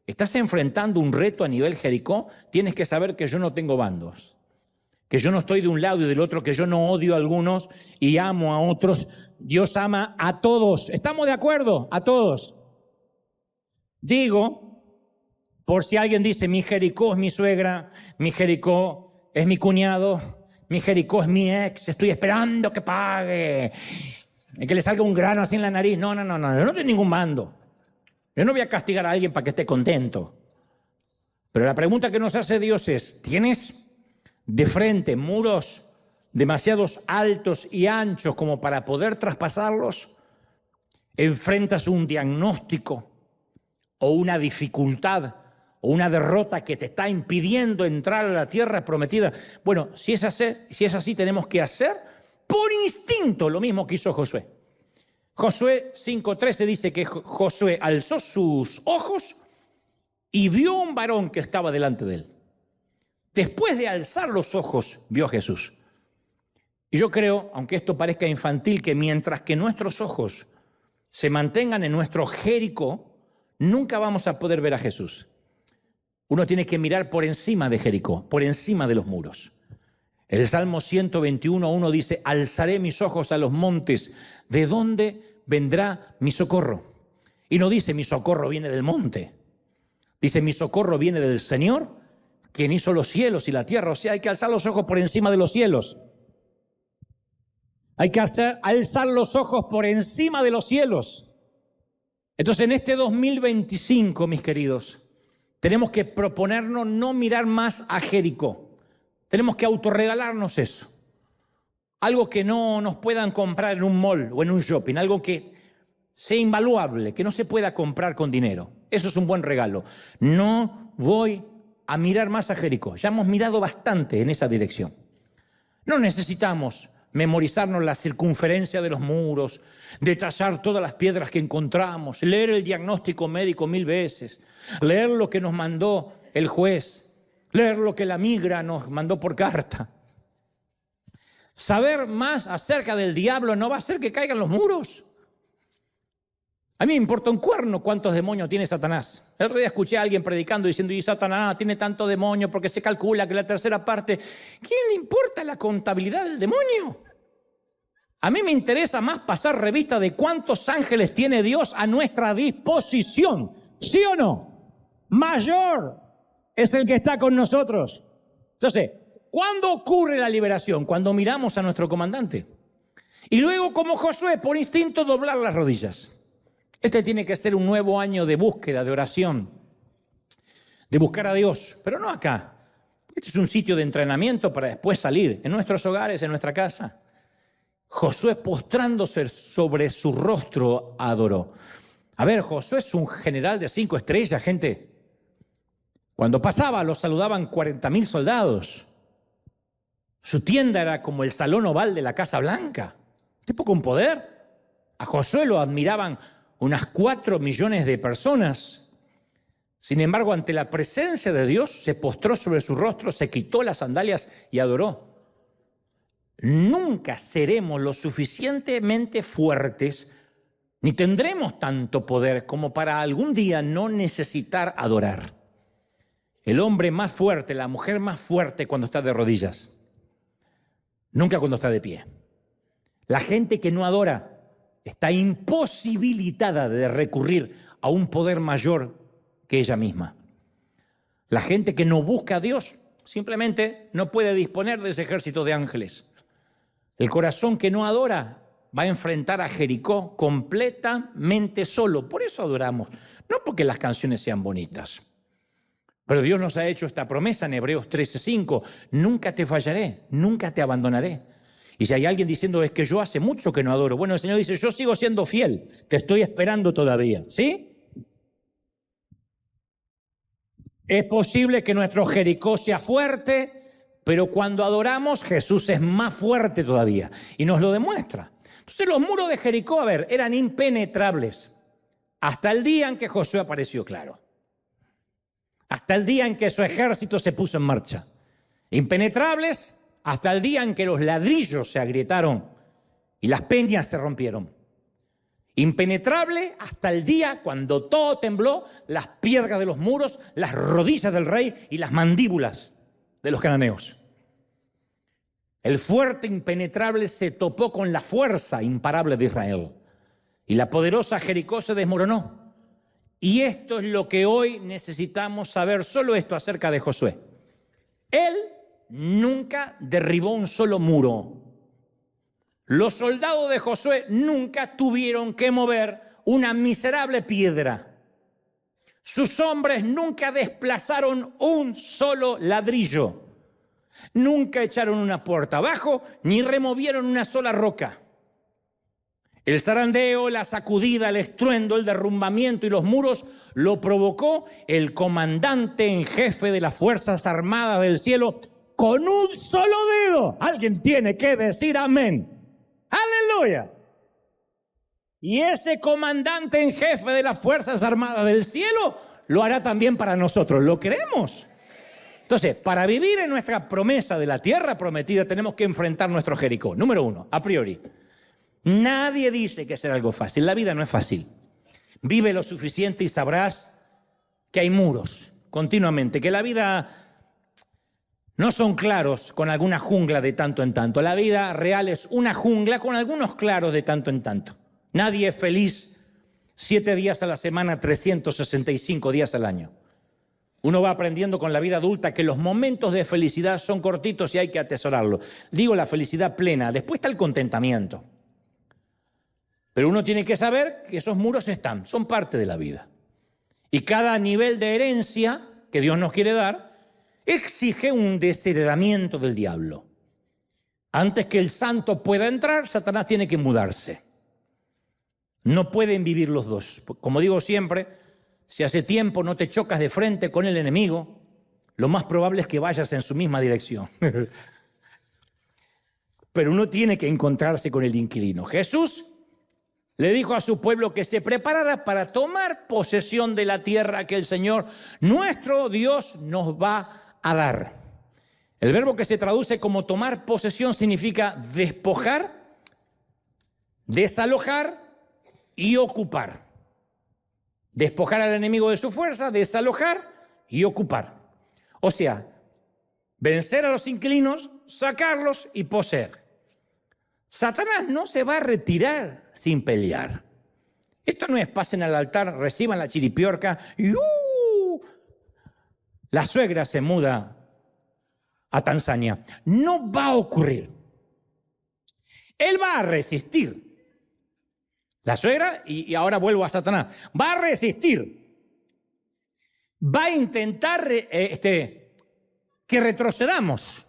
¿estás enfrentando un reto a nivel Jericó? Tienes que saber que yo no tengo bandos, que yo no estoy de un lado y del otro, que yo no odio a algunos y amo a otros. Dios ama a todos. ¿Estamos de acuerdo? A todos. Digo, por si alguien dice, mi Jericó es mi suegra, mi Jericó es mi cuñado, mi Jericó es mi ex, estoy esperando que pague, que le salga un grano así en la nariz. No, yo no tengo ningún bando. Yo no voy a castigar a alguien para que esté contento. Pero la pregunta que nos hace Dios es, ¿tienes de frente muros demasiados altos y anchos como para poder traspasarlos? ¿Enfrentas un diagnóstico o una dificultad o una derrota que te está impidiendo entrar a la tierra prometida? Bueno, si es así, tenemos que hacer por instinto lo mismo que hizo Josué. Josué 5:13 dice que Josué alzó sus ojos y vio a un varón que estaba delante de él. Después de alzar los ojos, vio a Jesús. Y yo creo, aunque esto parezca infantil, que mientras que nuestros ojos se mantengan en nuestro Jericó, nunca vamos a poder ver a Jesús. Uno tiene que mirar por encima de Jericó, por encima de los muros. El Salmo 121:1 dice, alzaré mis ojos a los montes, ¿de dónde vendrá mi socorro? Y no dice, mi socorro viene del monte. Dice, mi socorro viene del Señor, quien hizo los cielos y la tierra. O sea, hay que alzar los ojos por encima de los cielos. Hay que alzar los ojos por encima de los cielos. Entonces, en este 2025, mis queridos, tenemos que proponernos no mirar más a Jericó. Tenemos que autorregalarnos eso. Algo que no nos puedan comprar en un mall o en un shopping. Algo que sea invaluable, que no se pueda comprar con dinero. Eso es un buen regalo. No voy a mirar más a Jericó. Ya hemos mirado bastante en esa dirección. No necesitamos memorizarnos la circunferencia de los muros, detallar todas las piedras que encontramos, leer el diagnóstico médico 1000 veces, leer lo que nos mandó el juez, leer lo que la migra nos mandó por carta. Saber más acerca del diablo no va a hacer que caigan los muros. A mí me importa un cuerno cuántos demonios tiene Satanás. El otro día escuché a alguien predicando diciendo, y Satanás tiene tanto demonio porque se calcula que la tercera parte. ¿Quién le importa la contabilidad del demonio? A mí me interesa más pasar revista de cuántos ángeles tiene Dios a nuestra disposición. ¿Sí o no? Mayor es el que está con nosotros. Entonces, ¿cuándo ocurre la liberación? Cuando miramos a nuestro comandante. Y luego, como Josué, por instinto, doblar las rodillas. Este tiene que ser un nuevo año de búsqueda, de oración, de buscar a Dios, pero no acá. Este es un sitio de entrenamiento para después salir, en nuestros hogares, en nuestra casa. Josué, postrándose sobre su rostro, adoró. A ver, Josué es un general de 5 estrellas, gente. Cuando pasaba lo saludaban 40.000 soldados. Su tienda era como el salón oval de la Casa Blanca. Un tipo con poder. A Josué lo admiraban unas 4 millones de personas. Sin embargo, ante la presencia de Dios, se postró sobre su rostro, se quitó las sandalias y adoró. Nunca seremos lo suficientemente fuertes, ni tendremos tanto poder como para algún día no necesitar adorar. El hombre más fuerte, la mujer más fuerte cuando está de rodillas, nunca cuando está de pie. La gente que no adora está imposibilitada de recurrir a un poder mayor que ella misma. La gente que no busca a Dios simplemente no puede disponer de ese ejército de ángeles. El corazón que no adora va a enfrentar a Jericó completamente solo. Por eso adoramos, no porque las canciones sean bonitas. Pero Dios nos ha hecho esta promesa en Hebreos 13:5. Nunca te fallaré, nunca te abandonaré. Y si hay alguien diciendo, es que yo hace mucho que no adoro. Bueno, el Señor dice, yo sigo siendo fiel, te estoy esperando todavía. ¿Sí? Es posible que nuestro Jericó sea fuerte, pero cuando adoramos, Jesús es más fuerte todavía. Y nos lo demuestra. Entonces los muros de Jericó, a ver, eran impenetrables. Hasta el día en que Josué apareció claro. Hasta el día en que su ejército se puso en marcha. Impenetrables hasta el día en que los ladrillos se agrietaron y las peñas se rompieron. Impenetrable hasta el día cuando todo tembló, las piedras de los muros, las rodillas del rey y las mandíbulas de los cananeos. El fuerte impenetrable se topó con la fuerza imparable de Israel y la poderosa Jericó se desmoronó. Y esto es lo que hoy necesitamos saber, solo esto acerca de Josué. Él nunca derribó un solo muro. Los soldados de Josué nunca tuvieron que mover una miserable piedra. Sus hombres nunca desplazaron un solo ladrillo. Nunca echaron una puerta abajo ni removieron una sola roca. El zarandeo, la sacudida, el estruendo, el derrumbamiento y los muros lo provocó el comandante en jefe de las Fuerzas Armadas del cielo con un solo dedo. Alguien tiene que decir amén. ¡Aleluya! Y ese comandante en jefe de las Fuerzas Armadas del cielo lo hará también para nosotros. ¿Lo creemos? Entonces, para vivir en nuestra promesa de la tierra prometida tenemos que enfrentar nuestro Jericó. Número 1, a priori. Nadie dice que será algo fácil. La vida no es fácil. Vive lo suficiente y sabrás que hay muros continuamente, que la vida no son claros con alguna jungla de tanto en tanto. La vida real es una jungla con algunos claros de tanto en tanto. Nadie es feliz 7 días a la semana, 365 días al año. Uno va aprendiendo con la vida adulta que los momentos de felicidad son cortitos y hay que atesorarlo. Digo la felicidad plena, después está el contentamiento. Pero uno tiene que saber que esos muros están, son parte de la vida. Y cada nivel de herencia que Dios nos quiere dar exige un desheredamiento del diablo. Antes que el santo pueda entrar, Satanás tiene que mudarse. No pueden vivir los dos. Como digo siempre, si hace tiempo no te chocas de frente con el enemigo, lo más probable es que vayas en su misma dirección. Pero uno tiene que encontrarse con el inquilino. Jesús le dijo a su pueblo que se preparara para tomar posesión de la tierra que el Señor, nuestro Dios, nos va a dar. El verbo que se traduce como tomar posesión significa despojar, desalojar y ocupar. Despojar al enemigo de su fuerza, desalojar y ocupar. O sea, vencer a los inquilinos, sacarlos y poseer. Satanás no se va a retirar sin pelear. Esto no es pasen al altar, reciban la chiripiorca y la suegra se muda a Tanzania. No va a ocurrir. Él va a resistir. La suegra, y ahora vuelvo a Satanás, va a resistir. Va a intentar que retrocedamos.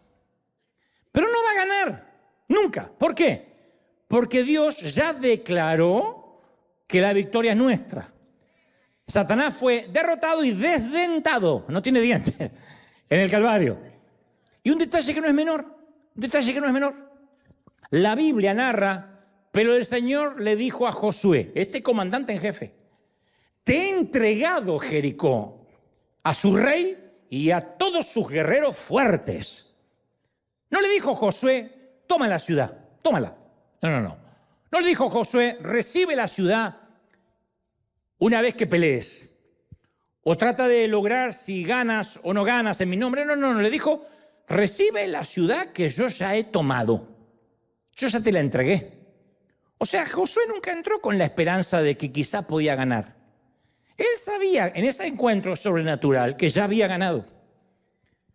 Pero no va a ganar. Nunca. ¿Por qué? Porque Dios ya declaró que la victoria es nuestra. Satanás fue derrotado y desdentado, no tiene dientes, en el Calvario. Y un detalle que no es menor, La Biblia narra, pero el Señor le dijo a Josué, este comandante en jefe, te he entregado Jericó a su rey y a todos sus guerreros fuertes. No le dijo Josué, toma la ciudad, tómala. No. No le dijo Josué, recibe la ciudad una vez que pelees. O trata de lograr si ganas o no ganas en mi nombre. No. Le dijo, recibe la ciudad que yo ya he tomado. Yo ya te la entregué. O sea, Josué nunca entró con la esperanza de que quizá podía ganar. Él sabía en ese encuentro sobrenatural que ya había ganado.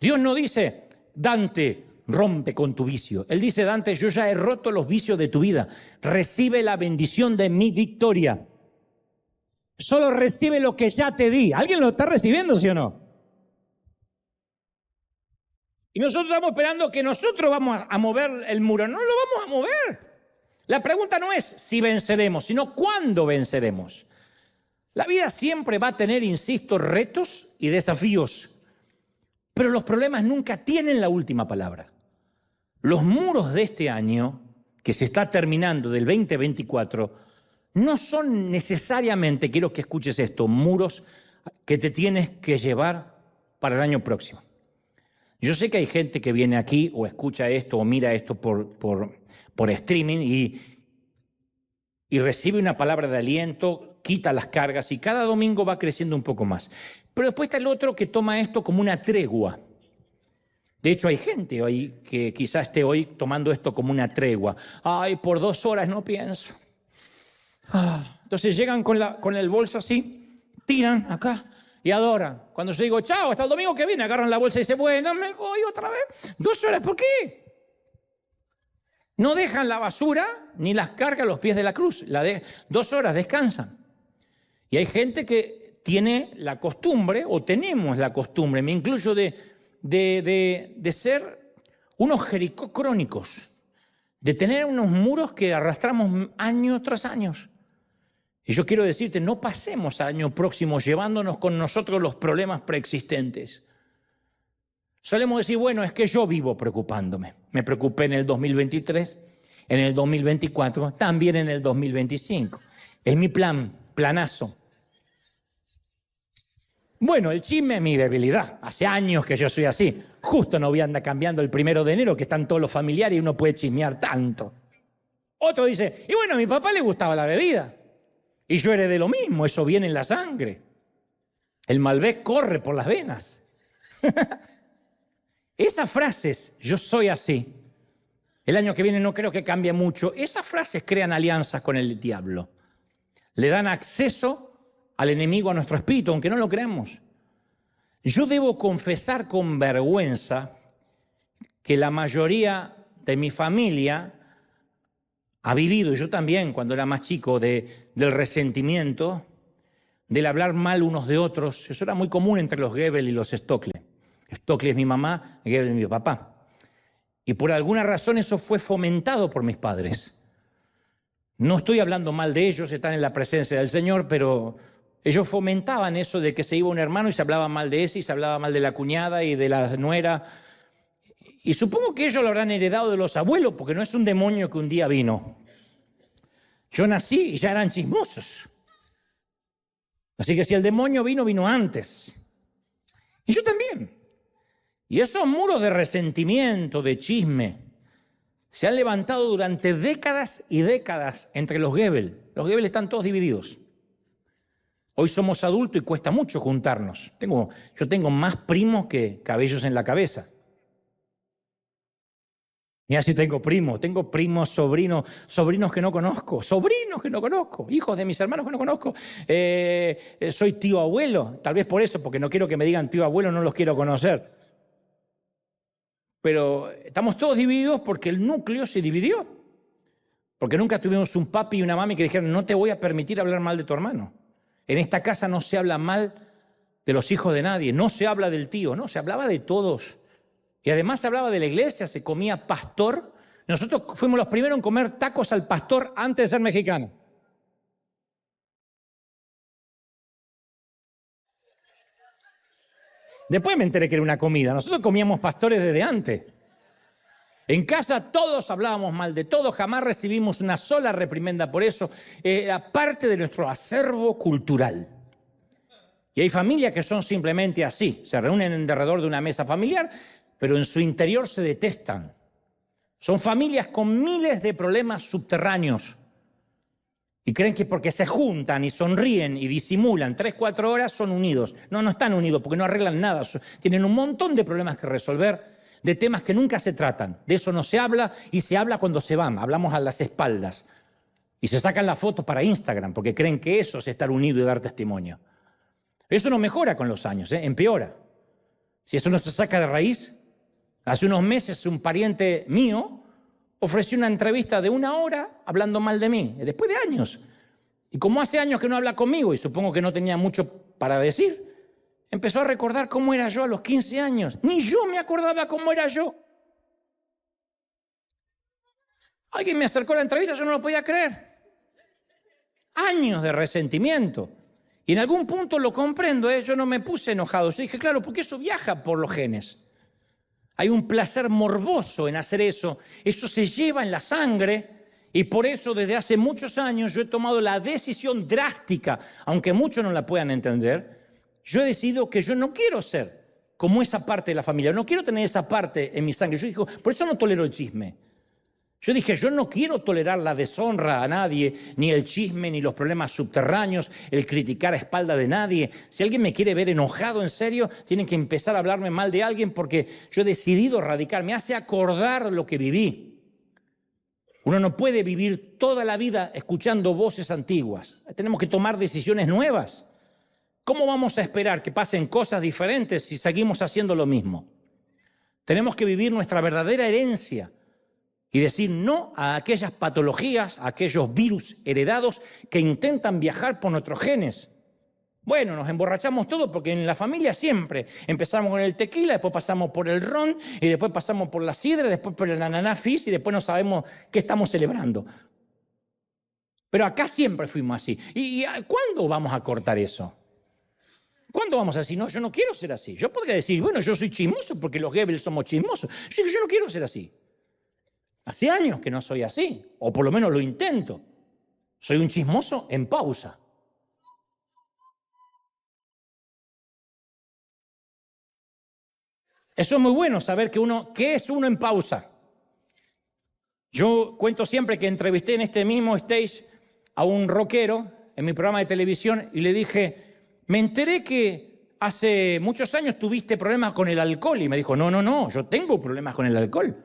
Dios no dice, Dante, rompe con tu vicio. Él dice, Dante, yo ya he roto los vicios de tu vida. Recibe la bendición de mi victoria. Solo recibe lo que ya te di. ¿Alguien lo está recibiendo, sí o no? Y nosotros estamos esperando que nosotros vamos a mover el muro. No lo vamos a mover. La pregunta no es si venceremos, sino cuándo venceremos. La vida siempre va a tener, insisto, retos y desafíos. Pero los problemas nunca tienen la última palabra. Los muros de este año, que se está terminando del 2024, no son necesariamente, quiero que escuches esto, muros que te tienes que llevar para el año próximo. Yo sé que hay gente que viene aquí o escucha esto o mira esto por streaming y recibe una palabra de aliento, quita las cargas y cada domingo va creciendo un poco más. Pero después está el otro que toma esto como una tregua. De hecho, hay gente hoy que quizás esté hoy tomando esto como una tregua. Ay, por 2 horas no pienso. Entonces llegan con el bolso así, tiran acá y adoran. Cuando yo digo, chao, hasta el domingo que viene, agarran la bolsa y dicen, bueno, me voy otra vez. 2 horas, ¿por qué? No dejan la basura ni las cargas a los pies de la cruz. 2 horas, descansan. Y hay gente que tiene la costumbre, o tenemos la costumbre, me incluyo de ser unos Jericó crónicos, de tener unos muros que arrastramos año tras año. Y yo quiero decirte, no pasemos al año próximo llevándonos con nosotros los problemas preexistentes. Solemos decir, bueno, es que yo vivo preocupándome. Me preocupé en el 2023, en el 2024, también en el 2025. Es mi planazo. Bueno, el chisme es mi debilidad. Hace años que yo soy así. Justo no voy a andar cambiando el 1 de enero, que están todos los familiares y uno puede chismear tanto. Otro dice, y bueno, a mi papá le gustaba la bebida. Y yo heredé lo mismo, eso viene en la sangre. El Malbec corre por las venas. Esas frases, yo soy así, el año que viene no creo que cambie mucho, esas frases crean alianzas con el diablo. Le dan acceso al enemigo a nuestro espíritu, aunque no lo creamos. Yo debo confesar con vergüenza que la mayoría de mi familia ha vivido, y yo también cuando era más chico, del resentimiento, del hablar mal unos de otros. Eso era muy común entre los Goebbels y los Stockley. Stockley es mi mamá, Goebbels es mi papá. Y por alguna razón eso fue fomentado por mis padres. No estoy hablando mal de ellos, están en la presencia del Señor, pero ellos fomentaban eso de que se iba un hermano y se hablaba mal de ese, y se hablaba mal de la cuñada y de la nuera. Y supongo que ellos lo habrán heredado de los abuelos, porque no es un demonio que un día vino. Yo nací y ya eran chismosos. Así que si el demonio vino antes. Y yo también. Y esos muros de resentimiento, de chisme, se han levantado durante décadas y décadas entre los Goebbels. Los Goebbels están todos divididos. Hoy somos adultos y cuesta mucho juntarnos. Yo tengo más primos que cabellos en la cabeza. Mira si tengo primos, sobrinos que no conozco, hijos de mis hermanos que no conozco. Soy tío abuelo, tal vez por eso, porque no quiero que me digan tío abuelo, no los quiero conocer. Pero estamos todos divididos porque el núcleo se dividió. Porque nunca tuvimos un papi y una mami que dijeran, no te voy a permitir hablar mal de tu hermano. En esta casa no se habla mal de los hijos de nadie, no se habla del tío, no, se hablaba de todos. Y además se hablaba de la iglesia, se comía pastor Nosotros fuimos los primeros en comer tacos al pastor antes de ser mexicanos. Después me enteré que era una comida. Nosotros comíamos pastores desde antes. En casa todos hablábamos mal de todo, jamás recibimos una sola reprimenda por eso. Era parte de nuestro acervo cultural. Y hay familias que son simplemente así. Se reúnen alrededor de una mesa familiar, pero en su interior se detestan. Son familias con miles de problemas subterráneos. Y creen que porque se juntan y sonríen y disimulan 3, 4 horas son unidos. No, no están unidos porque no arreglan nada. Tienen un montón de problemas que resolver, de temas que nunca se tratan. De eso no se habla y se habla cuando se van. Hablamos a las espaldas. Y se sacan las fotos para Instagram porque creen que eso es estar unido y dar testimonio. Eso no mejora con los años, empeora. Si eso no se saca de raíz. Hace unos meses un pariente mío ofreció una entrevista de 1 hora hablando mal de mí, después de años. Y como hace años que no habla conmigo y supongo que no tenía mucho para decir, empezó a recordar cómo era yo a los 15 años. Ni yo me acordaba cómo era yo. Alguien me acercó a la entrevista, yo no lo podía creer. Años de resentimiento. Y en algún punto lo comprendo, yo no me puse enojado. Yo dije, claro, porque eso viaja por los genes. Hay un placer morboso en hacer eso. Eso se lleva en la sangre y por eso desde hace muchos años yo he tomado la decisión drástica, aunque muchos no la puedan entender, yo he decidido que yo no quiero ser como esa parte de la familia. No quiero tener esa parte en mi sangre. Yo digo, por eso no tolero el chisme. Yo dije, yo no quiero tolerar la deshonra a nadie, ni el chisme, ni los problemas subterráneos, el criticar a espalda de nadie. Si alguien me quiere ver enojado en serio, tienen que empezar a hablarme mal de alguien porque yo he decidido radicar. Me hace acordar lo que viví. Uno no puede vivir toda la vida escuchando voces antiguas. Tenemos que tomar decisiones nuevas. ¿Cómo vamos a esperar que pasen cosas diferentes si seguimos haciendo lo mismo? Tenemos que vivir nuestra verdadera herencia. Y decir no a aquellas patologías, a aquellos virus heredados que intentan viajar por nuestros genes. Bueno, nos emborrachamos todos porque en la familia siempre empezamos con el tequila, después pasamos por el ron, y después pasamos por la sidra, después por el ananá fizz y después no sabemos qué estamos celebrando. Pero acá siempre fuimos así. ¿Y cuándo vamos a cortar eso? ¿Cuándo vamos a decir, no, yo no quiero ser así? Yo podría decir, bueno, yo soy chismoso porque los Goebbels somos chismosos. Yo no quiero ser así. Hace años que no soy así, o por lo menos lo intento. Soy un chismoso en pausa. Eso es muy bueno, saber qué es uno en pausa. Yo cuento siempre que entrevisté en este mismo stage a un rockero en mi programa de televisión y le dije, me enteré que hace muchos años tuviste problemas con el alcohol. Y me dijo, no, yo tengo problemas con el alcohol.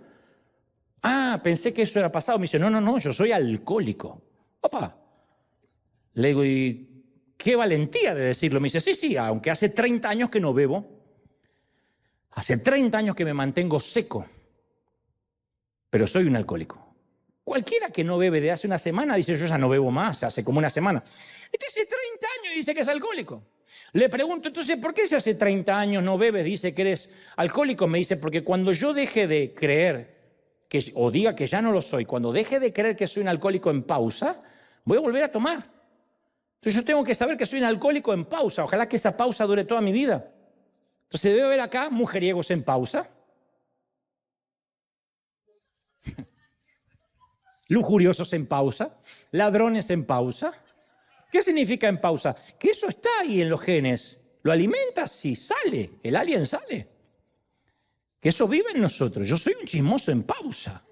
Ah, pensé que eso era pasado. Me dice, no, yo soy alcohólico. Opa. Le digo, ¿y qué valentía de decirlo? Me dice, sí, aunque hace 30 años que no bebo. Hace 30 años que me mantengo seco. Pero soy un alcohólico. Cualquiera que no bebe de hace una semana dice, yo ya no bebo más, hace como una semana. Este hace 30 años y dice que es alcohólico. Le pregunto, entonces, ¿por qué si hace 30 años no bebes, dice que eres alcohólico? Me dice, porque cuando yo deje de creer o diga que ya no lo soy, cuando deje de creer que soy un alcohólico en pausa, voy a volver a tomar. Entonces yo tengo que saber que soy un alcohólico en pausa. Ojalá que esa pausa dure toda mi vida. Entonces debe haber acá mujeriegos en pausa, lujuriosos en pausa, ladrones en pausa. ¿Qué significa en pausa? Que eso está ahí en los genes. Lo alimentas y sale, el alien sale. Que eso vive en nosotros. Yo soy un chismoso en pausa.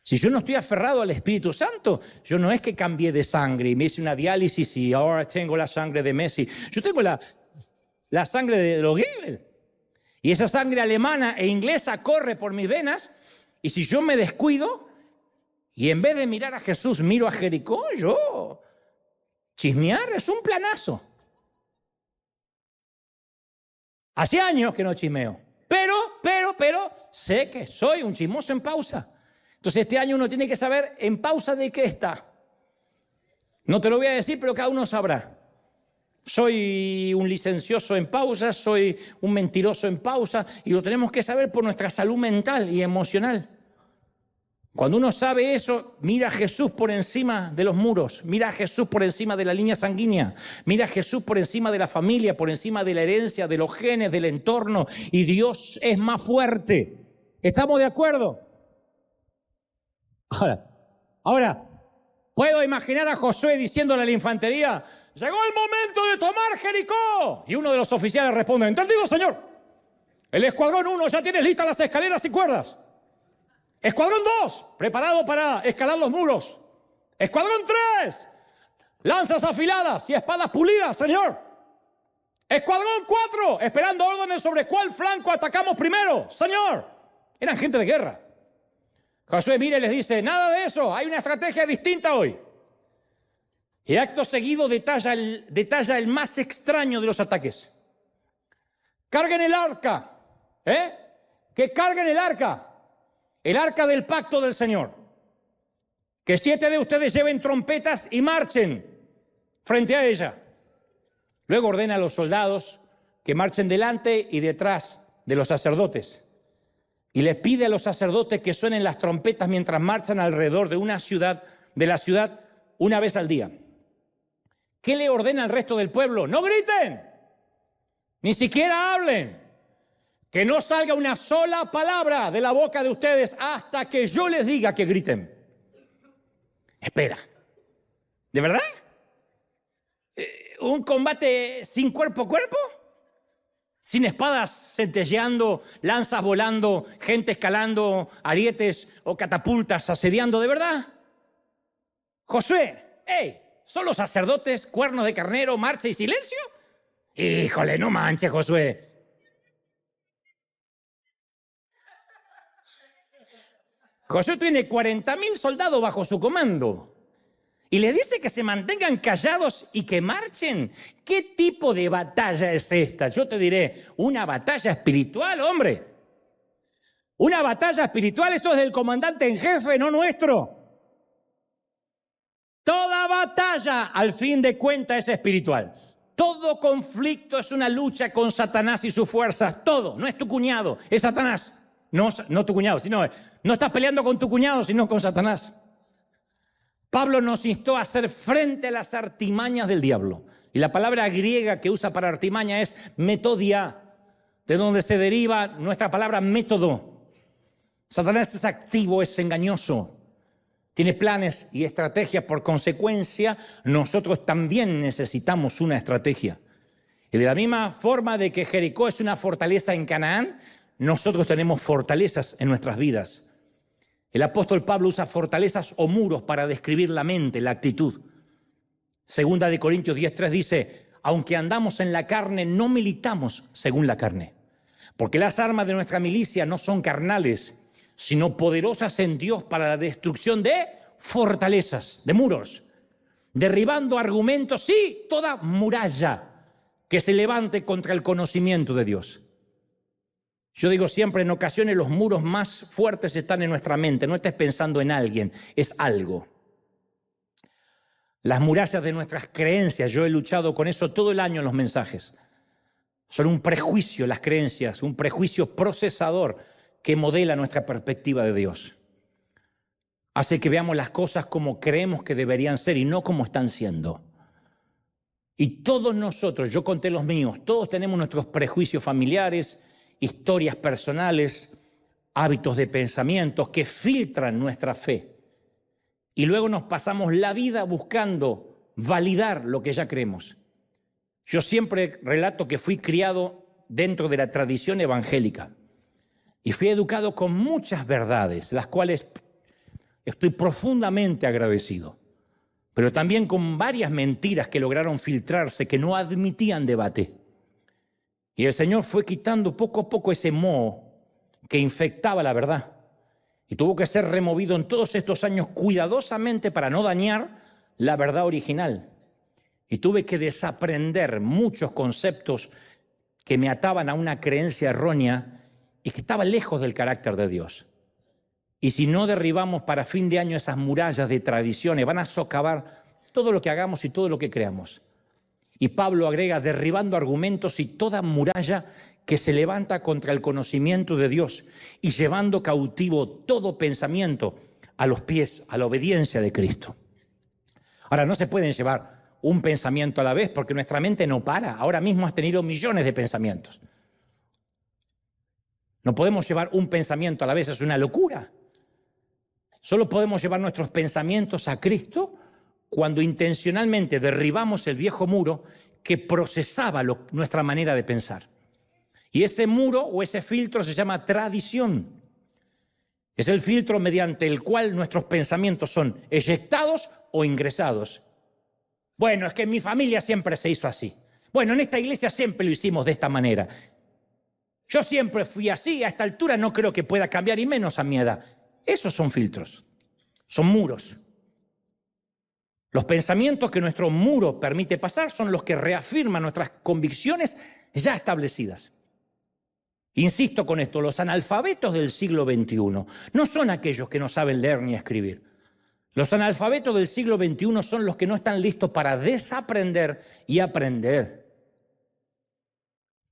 Si yo no estoy aferrado al Espíritu Santo, yo no es que cambié de sangre y me hice una diálisis y ahora tengo la sangre de Messi. Yo tengo la sangre de los Goebbels. Y esa sangre alemana e inglesa corre por mis venas. Y si yo me descuido y en vez de mirar a Jesús miro a Jericó, yo chismear es un planazo. Hace años que no chismeo. Pero sé que soy un chismoso en pausa. Entonces este año uno tiene que saber en pausa de qué está. No te lo voy a decir, pero cada uno sabrá. Soy un licencioso en pausa, soy un mentiroso en pausa y lo tenemos que saber por nuestra salud mental y emocional. Cuando uno sabe eso, mira a Jesús por encima de los muros, mira a Jesús por encima de la línea sanguínea, mira a Jesús por encima de la familia, por encima de la herencia, de los genes, del entorno, y Dios es más fuerte. ¿Estamos de acuerdo? Ahora, puedo imaginar a Josué diciéndole a la infantería: llegó el momento de tomar Jericó. Y uno de los oficiales responde: entendido, señor. El escuadrón 1 ya tiene listas las escaleras y cuerdas. Escuadrón 2, preparado para escalar los muros. Escuadrón 3, lanzas afiladas y espadas pulidas, señor. Escuadrón 4, esperando órdenes sobre cuál flanco atacamos primero, señor. Eran gente de guerra. Josué mira y les dice: nada de eso, hay una estrategia distinta hoy. Y acto seguido detalla el más extraño de los ataques. Carguen el arca, que carguen el arca del pacto del Señor. Que 7 de ustedes lleven trompetas y marchen frente a ella. Luego ordena a los soldados que marchen delante y detrás de los sacerdotes. Y les pide a los sacerdotes que suenen las trompetas mientras marchan alrededor de la ciudad una vez al día. ¿Qué le ordena al resto del pueblo? No griten, ni siquiera hablen. Que no salga una sola palabra de la boca de ustedes hasta que yo les diga que griten. Espera, ¿de verdad? ¿Un combate sin cuerpo a cuerpo? ¿Sin espadas centelleando, lanzas volando, gente escalando, arietes o catapultas asediando, de verdad? Josué, ¿son los sacerdotes, cuernos de carnero, marcha y silencio? Híjole, no manches, Josué. Josué tiene 40.000 soldados bajo su comando y le dice que se mantengan callados y que marchen. ¿Qué tipo de batalla es esta? Yo te diré, una batalla espiritual, hombre. Una batalla espiritual, esto es del comandante en jefe, no nuestro. Toda batalla, al fin de cuentas, es espiritual. Todo conflicto es una lucha con Satanás y sus fuerzas. Todo, no es tu cuñado, es Satanás. No tu cuñado, sino no estás peleando con tu cuñado, sino con Satanás. Pablo nos instó a hacer frente a las artimañas del diablo. Y la palabra griega que usa para artimaña es metodia, de donde se deriva nuestra palabra método. Satanás es activo, es engañoso, tiene planes y estrategias. Por consecuencia, nosotros también necesitamos una estrategia. Y de la misma forma de que Jericó es una fortaleza en Canaán, nosotros tenemos fortalezas en nuestras vidas. El apóstol Pablo usa fortalezas o muros para describir la mente, la actitud. Segunda de Corintios 10:3 dice: aunque andamos en la carne, no militamos según la carne. Porque las armas de nuestra milicia no son carnales, sino poderosas en Dios para la destrucción de fortalezas, de muros, derribando argumentos y toda muralla que se levante contra el conocimiento de Dios. Yo digo siempre, en ocasiones los muros más fuertes están en nuestra mente. No estés pensando en alguien, es algo. Las murallas de nuestras creencias, yo he luchado con eso todo el año en los mensajes. Son un prejuicio las creencias, un prejuicio procesador que modela nuestra perspectiva de Dios. Hace que veamos las cosas como creemos que deberían ser y no como están siendo. Y todos nosotros, yo conté los míos, todos tenemos nuestros prejuicios familiares, historias personales, hábitos de pensamientos que filtran nuestra fe. Y luego nos pasamos la vida buscando validar lo que ya creemos. Yo siempre relato que fui criado dentro de la tradición evangélica y fui educado con muchas verdades, las cuales estoy profundamente agradecido, pero también con varias mentiras que lograron filtrarse, que no admitían debate. Y el Señor fue quitando poco a poco ese moho que infectaba la verdad. Y tuvo que ser removido en todos estos años cuidadosamente para no dañar la verdad original. Y tuve que desaprender muchos conceptos que me ataban a una creencia errónea y que estaba lejos del carácter de Dios. Y si no derribamos para fin de año esas murallas de tradiciones, van a socavar todo lo que hagamos y todo lo que creamos. Y Pablo agrega, derribando argumentos y toda muralla que se levanta contra el conocimiento de Dios y llevando cautivo todo pensamiento a los pies, a la obediencia de Cristo. Ahora, no se pueden llevar un pensamiento a la vez porque nuestra mente no para. Ahora mismo has tenido millones de pensamientos. No podemos llevar un pensamiento a la vez, es una locura. Solo podemos llevar nuestros pensamientos a Cristo cuando intencionalmente derribamos el viejo muro que procesaba nuestra manera de pensar. Y ese muro o ese filtro se llama tradición. Es el filtro mediante el cual nuestros pensamientos son eyectados o ingresados. Bueno, es que en mi familia siempre se hizo así. Bueno, en esta iglesia siempre lo hicimos de esta manera. Yo siempre fui así, a esta altura no creo que pueda cambiar, y menos a mi edad. Esos son filtros, son muros. Los pensamientos que nuestro muro permite pasar son los que reafirman nuestras convicciones ya establecidas. Insisto con esto, los analfabetos del siglo XXI no son aquellos que no saben leer ni escribir. Los analfabetos del siglo XXI son los que no están listos para desaprender y aprender.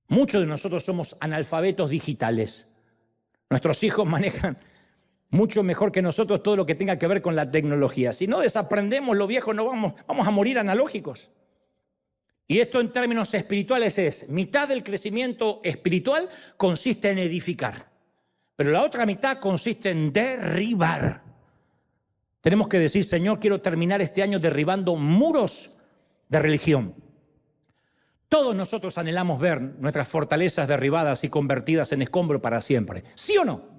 Muchos de nosotros somos analfabetos digitales. Nuestros hijos manejan mucho mejor que nosotros todo lo que tenga que ver con la tecnología. Si no desaprendemos lo viejo, no vamos a morir analógicos. Y esto en términos espirituales es, mitad del crecimiento espiritual consiste en edificar, pero la otra mitad consiste en derribar. Tenemos que decir, Señor, quiero terminar este año derribando muros de religión. Todos nosotros anhelamos ver nuestras fortalezas derribadas y convertidas en escombro para siempre. ¿Sí o no?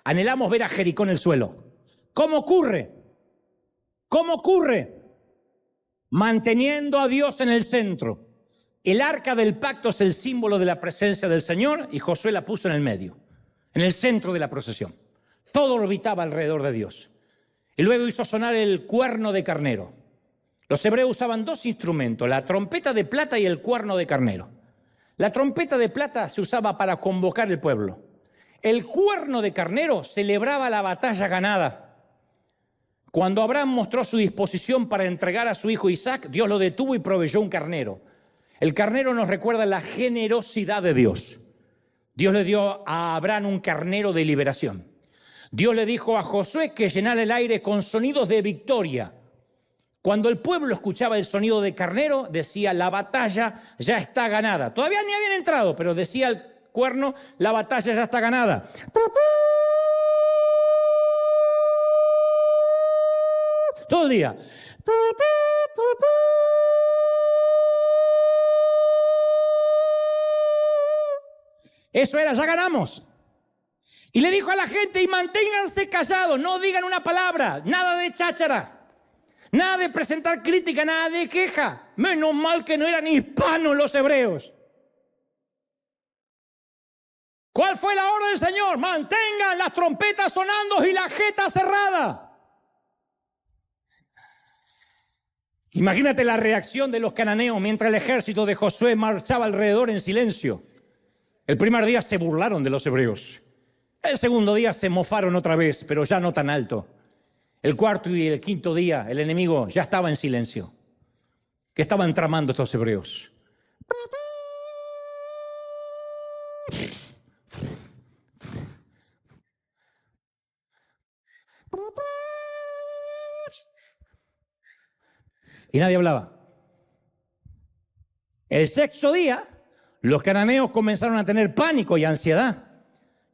Anhelamos ver a Jericó en el suelo. ¿Cómo ocurre? ¿Cómo ocurre? Manteniendo a Dios en el centro. El arca del pacto es el símbolo de la presencia del Señor y Josué la puso en el medio, en el centro de la procesión. Todo orbitaba alrededor de Dios. Y luego hizo sonar el cuerno de carnero. Los hebreos usaban dos instrumentos, la trompeta de plata y el cuerno de carnero. La trompeta de plata se usaba para convocar el pueblo. El cuerno de carnero celebraba la batalla ganada. Cuando Abraham mostró su disposición para entregar a su hijo Isaac, Dios lo detuvo y proveyó un carnero. El carnero nos recuerda la generosidad de Dios. Dios le dio a Abraham un carnero de liberación. Dios le dijo a Josué que llenara el aire con sonidos de victoria. Cuando el pueblo escuchaba el sonido de carnero, decía, la batalla ya está ganada. Todavía ni habían entrado, pero decía el cuerno, la batalla ya está ganada. Todo el día. Eso era, ya ganamos. Y le dijo a la gente, y manténganse callados, no digan una palabra, nada de cháchara, nada de presentar crítica, nada de queja. Menos mal que no eran hispanos los hebreos. ¿Cuál fue la orden del Señor? Mantengan las trompetas sonando y la jeta cerrada. Imagínate la reacción de los cananeos mientras el ejército de Josué marchaba alrededor en silencio. El primer día se burlaron de los hebreos. El segundo día se mofaron otra vez, pero ya no tan alto. El cuarto y el quinto día, el enemigo ya estaba en silencio. ¿Qué estaban tramando estos hebreos? Y nadie hablaba. El sexto día, los cananeos comenzaron a tener pánico y ansiedad.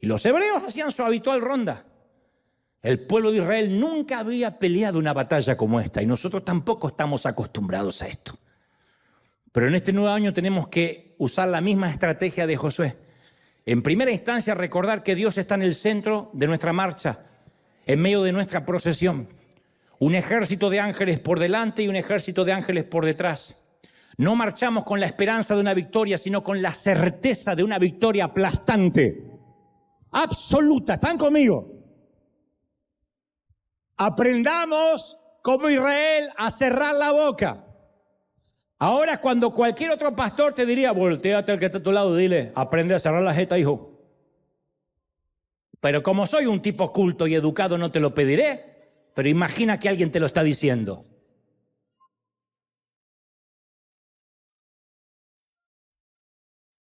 Y los hebreos hacían su habitual ronda. El pueblo de Israel nunca había peleado una batalla como esta y nosotros tampoco estamos acostumbrados a esto. Pero en este nuevo año tenemos que usar la misma estrategia de Josué. En primera instancia, recordar que Dios está en el centro de nuestra marcha, en medio de nuestra procesión. Un ejército de ángeles por delante y un ejército de ángeles por detrás. No marchamos con la esperanza de una victoria, sino con la certeza de una victoria aplastante. Absoluta. ¿Están conmigo? Aprendamos como Israel a cerrar la boca. Ahora cuando cualquier otro pastor te diría, volteate al que está a tu lado y dile, aprende a cerrar la jeta, hijo. Pero como soy un tipo culto y educado no te lo pediré, pero imagina que alguien te lo está diciendo.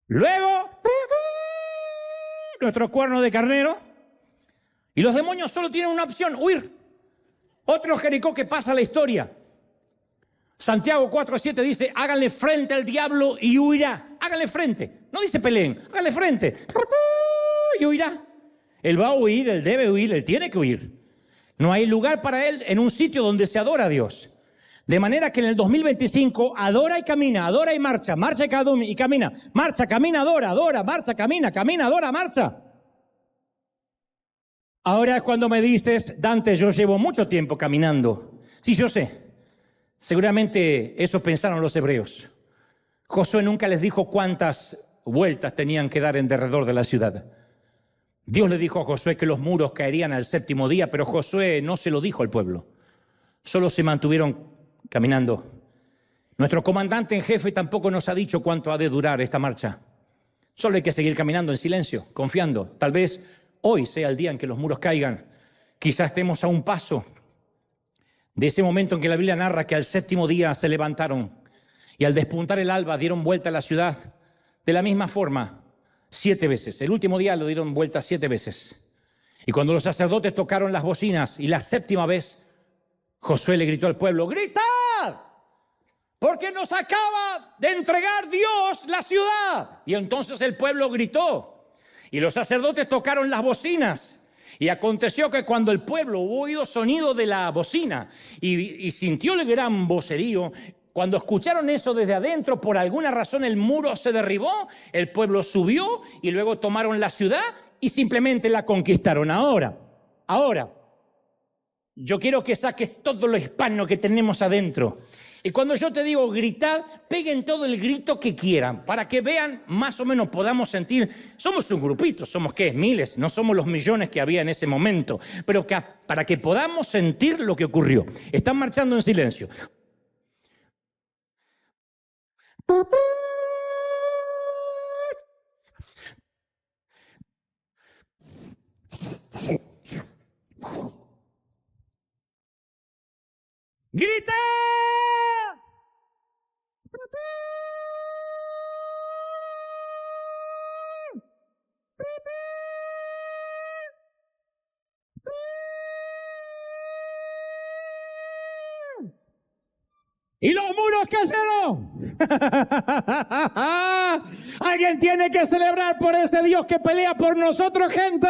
Luego, nuestro cuerno de carnero. Y los demonios solo tienen una opción, huir. Otro Jericó que pasa a la historia. Santiago 4:7 dice, háganle frente al diablo y huirá. Háganle frente. No dice peleen, háganle frente. Y huirá. Él va a huir, él debe huir, él tiene que huir. No hay lugar para él en un sitio donde se adora a Dios. De manera que en el 2025 adora y camina, adora y marcha, marcha y camina, marcha, camina, adora, adora, marcha, camina, adora, marcha. Ahora es cuando me dices, Dante, yo llevo mucho tiempo caminando. Sí, yo sé. Seguramente eso pensaron los hebreos. Josué nunca les dijo cuántas vueltas tenían que dar en derredor de la ciudad. Dios le dijo a Josué que los muros caerían al 7º día, pero Josué no se lo dijo al pueblo. Solo se mantuvieron caminando. Nuestro comandante en jefe tampoco nos ha dicho cuánto ha de durar esta marcha. Solo hay que seguir caminando en silencio, confiando. Tal vez hoy sea el día en que los muros caigan. Quizás estemos a un paso de ese momento en que la Biblia narra que al 7º día se levantaron y al despuntar el alba dieron vuelta a la ciudad de la misma forma 7 veces. El último día lo dieron vuelta 7 veces. Y cuando los sacerdotes tocaron las bocinas y la 7ª vez, Josué le gritó al pueblo, ¡gritad! Porque nos acaba de entregar Dios la ciudad. Y entonces el pueblo gritó y los sacerdotes tocaron las bocinas. Y aconteció que cuando el pueblo hubo oído sonido de la bocina y sintió el gran vocerío, cuando escucharon eso desde adentro, por alguna razón el muro se derribó, el pueblo subió y luego tomaron la ciudad y simplemente la conquistaron. Ahora, yo quiero que saques todo lo hispano que tenemos adentro. Y cuando yo te digo gritad, peguen todo el grito que quieran, para que vean, más o menos podamos sentir, somos un grupito, somos ¿qué? Miles, no somos los millones que había en ese momento, pero para que podamos sentir lo que ocurrió. Están marchando en silencio. ¡Grita! ¿Y los muros cayeron? Alguien tiene que celebrar por ese Dios que pelea por nosotros, gente.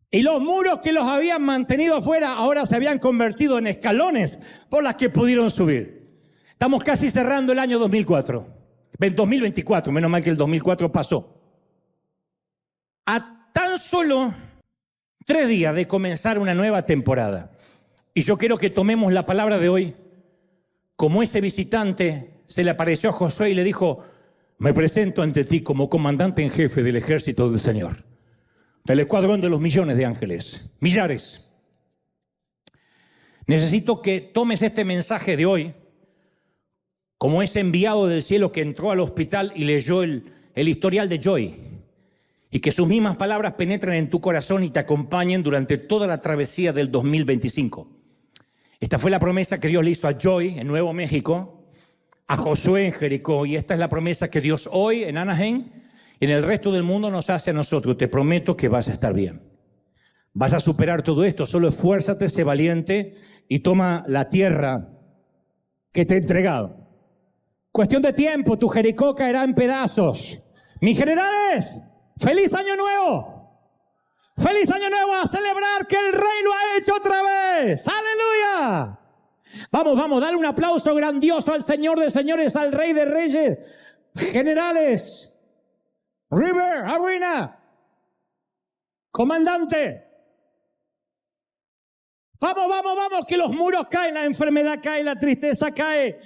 Y los muros que los habían mantenido afuera ahora se habían convertido en escalones por las que pudieron subir. Estamos casi cerrando el año 2024, menos mal que el 2004 pasó. A tan solo 3 días de comenzar una nueva temporada. Y yo quiero que tomemos la palabra de hoy como ese visitante se le apareció a Josué y le dijo, me presento ante ti como comandante en jefe del ejército del Señor, del escuadrón de los millones de ángeles, millares. Necesito que tomes este mensaje de hoy como ese enviado del cielo que entró al hospital y leyó el historial de Joy, y que sus mismas palabras penetren en tu corazón y te acompañen durante toda la travesía del 2025. Esta fue la promesa que Dios le hizo a Joy en Nuevo México, a Josué en Jericó, y esta es la promesa que Dios hoy en Anaheim y en el resto del mundo nos hace a nosotros. Te prometo que vas a estar bien. Vas a superar todo esto. Solo esfuérzate, sé valiente y toma la tierra que te he entregado. Cuestión de tiempo, tu Jericó caerá en pedazos. Mis generales, ¡feliz año nuevo! ¡Feliz año nuevo! A celebrar que el Rey lo ha hecho otra vez. ¡Aleluya! Vamos, dale un aplauso grandioso al Señor de señores, al Rey de reyes. Generales, River, Arena, comandante. Vamos, que los muros caen, la enfermedad cae, la tristeza cae.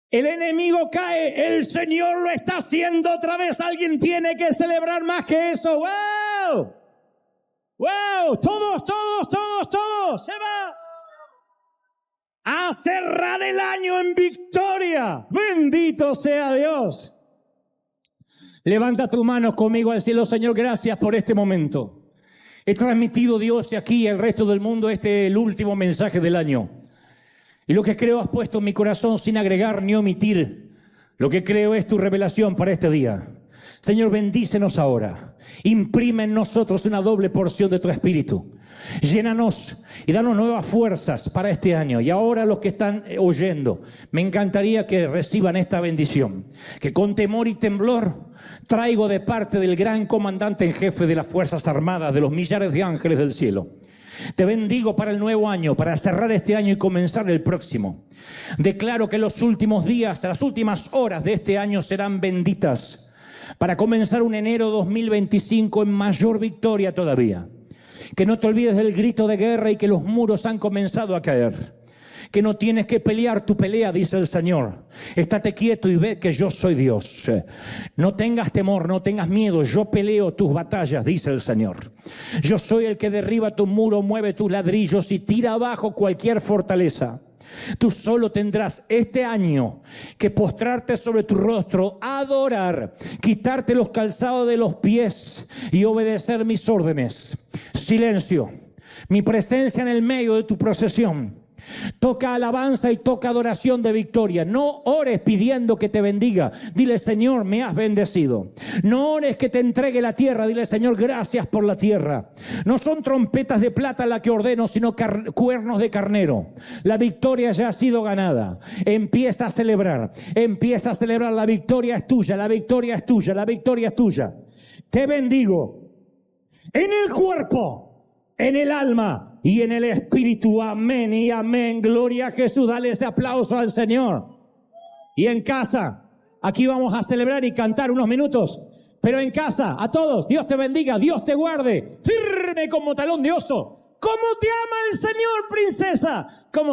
El enemigo cae, el Señor lo está haciendo otra vez. Alguien tiene que celebrar más que eso. ¡Wow! ¡Wow! Todos. Se va a cerrar el año en victoria. Bendito sea Dios. Levanta tu mano conmigo al cielo. Señor, gracias por este momento. He transmitido, Dios, y aquí el resto del mundo, el último mensaje del año. Y lo que creo has puesto en mi corazón sin agregar ni omitir. Lo que creo es tu revelación para este día. Señor, bendícenos ahora. Imprime en nosotros una doble porción de tu Espíritu. Llénanos y danos nuevas fuerzas para este año. Y ahora los que están oyendo, me encantaría que reciban esta bendición. Que con temor y temblor traigo de parte del gran comandante en jefe de las Fuerzas Armadas, de los millares de ángeles del cielo. Te bendigo para el nuevo año, para cerrar este año y comenzar el próximo. Declaro que los últimos días, las últimas horas de este año serán benditas para comenzar un enero 2025 en mayor victoria todavía. Que no te olvides del grito de guerra y que los muros han comenzado a caer. Que no tienes que pelear tu pelea, dice el Señor. Estate quieto y ve que yo soy Dios. No tengas temor, no tengas miedo. Yo peleo tus batallas, dice el Señor. Yo soy el que derriba tu muro, mueve tus ladrillos y tira abajo cualquier fortaleza. Tú solo tendrás este año que postrarte sobre tu rostro, adorar, quitarte los calzados de los pies y obedecer mis órdenes. Silencio, mi presencia en el medio de tu procesión. Toca alabanza y toca adoración de victoria. No ores pidiendo que te bendiga. Dile, Señor, me has bendecido. No ores que te entregue la tierra. Dile, Señor, gracias por la tierra. No son trompetas de plata la que ordeno, sino cuernos de carnero. La victoria ya ha sido ganada. Empieza a celebrar. Empieza a celebrar. La victoria es tuya. La victoria es tuya. La victoria es tuya. Te bendigo en el cuerpo, en el alma y en el espíritu. Amén y amén. Gloria a Jesús. Dale ese aplauso al Señor. Y en casa, aquí vamos a celebrar y cantar unos minutos. Pero en casa, a todos, Dios te bendiga, Dios te guarde. Firme como talón de oso. ¿Cómo te ama el Señor, princesa? ¿Cómo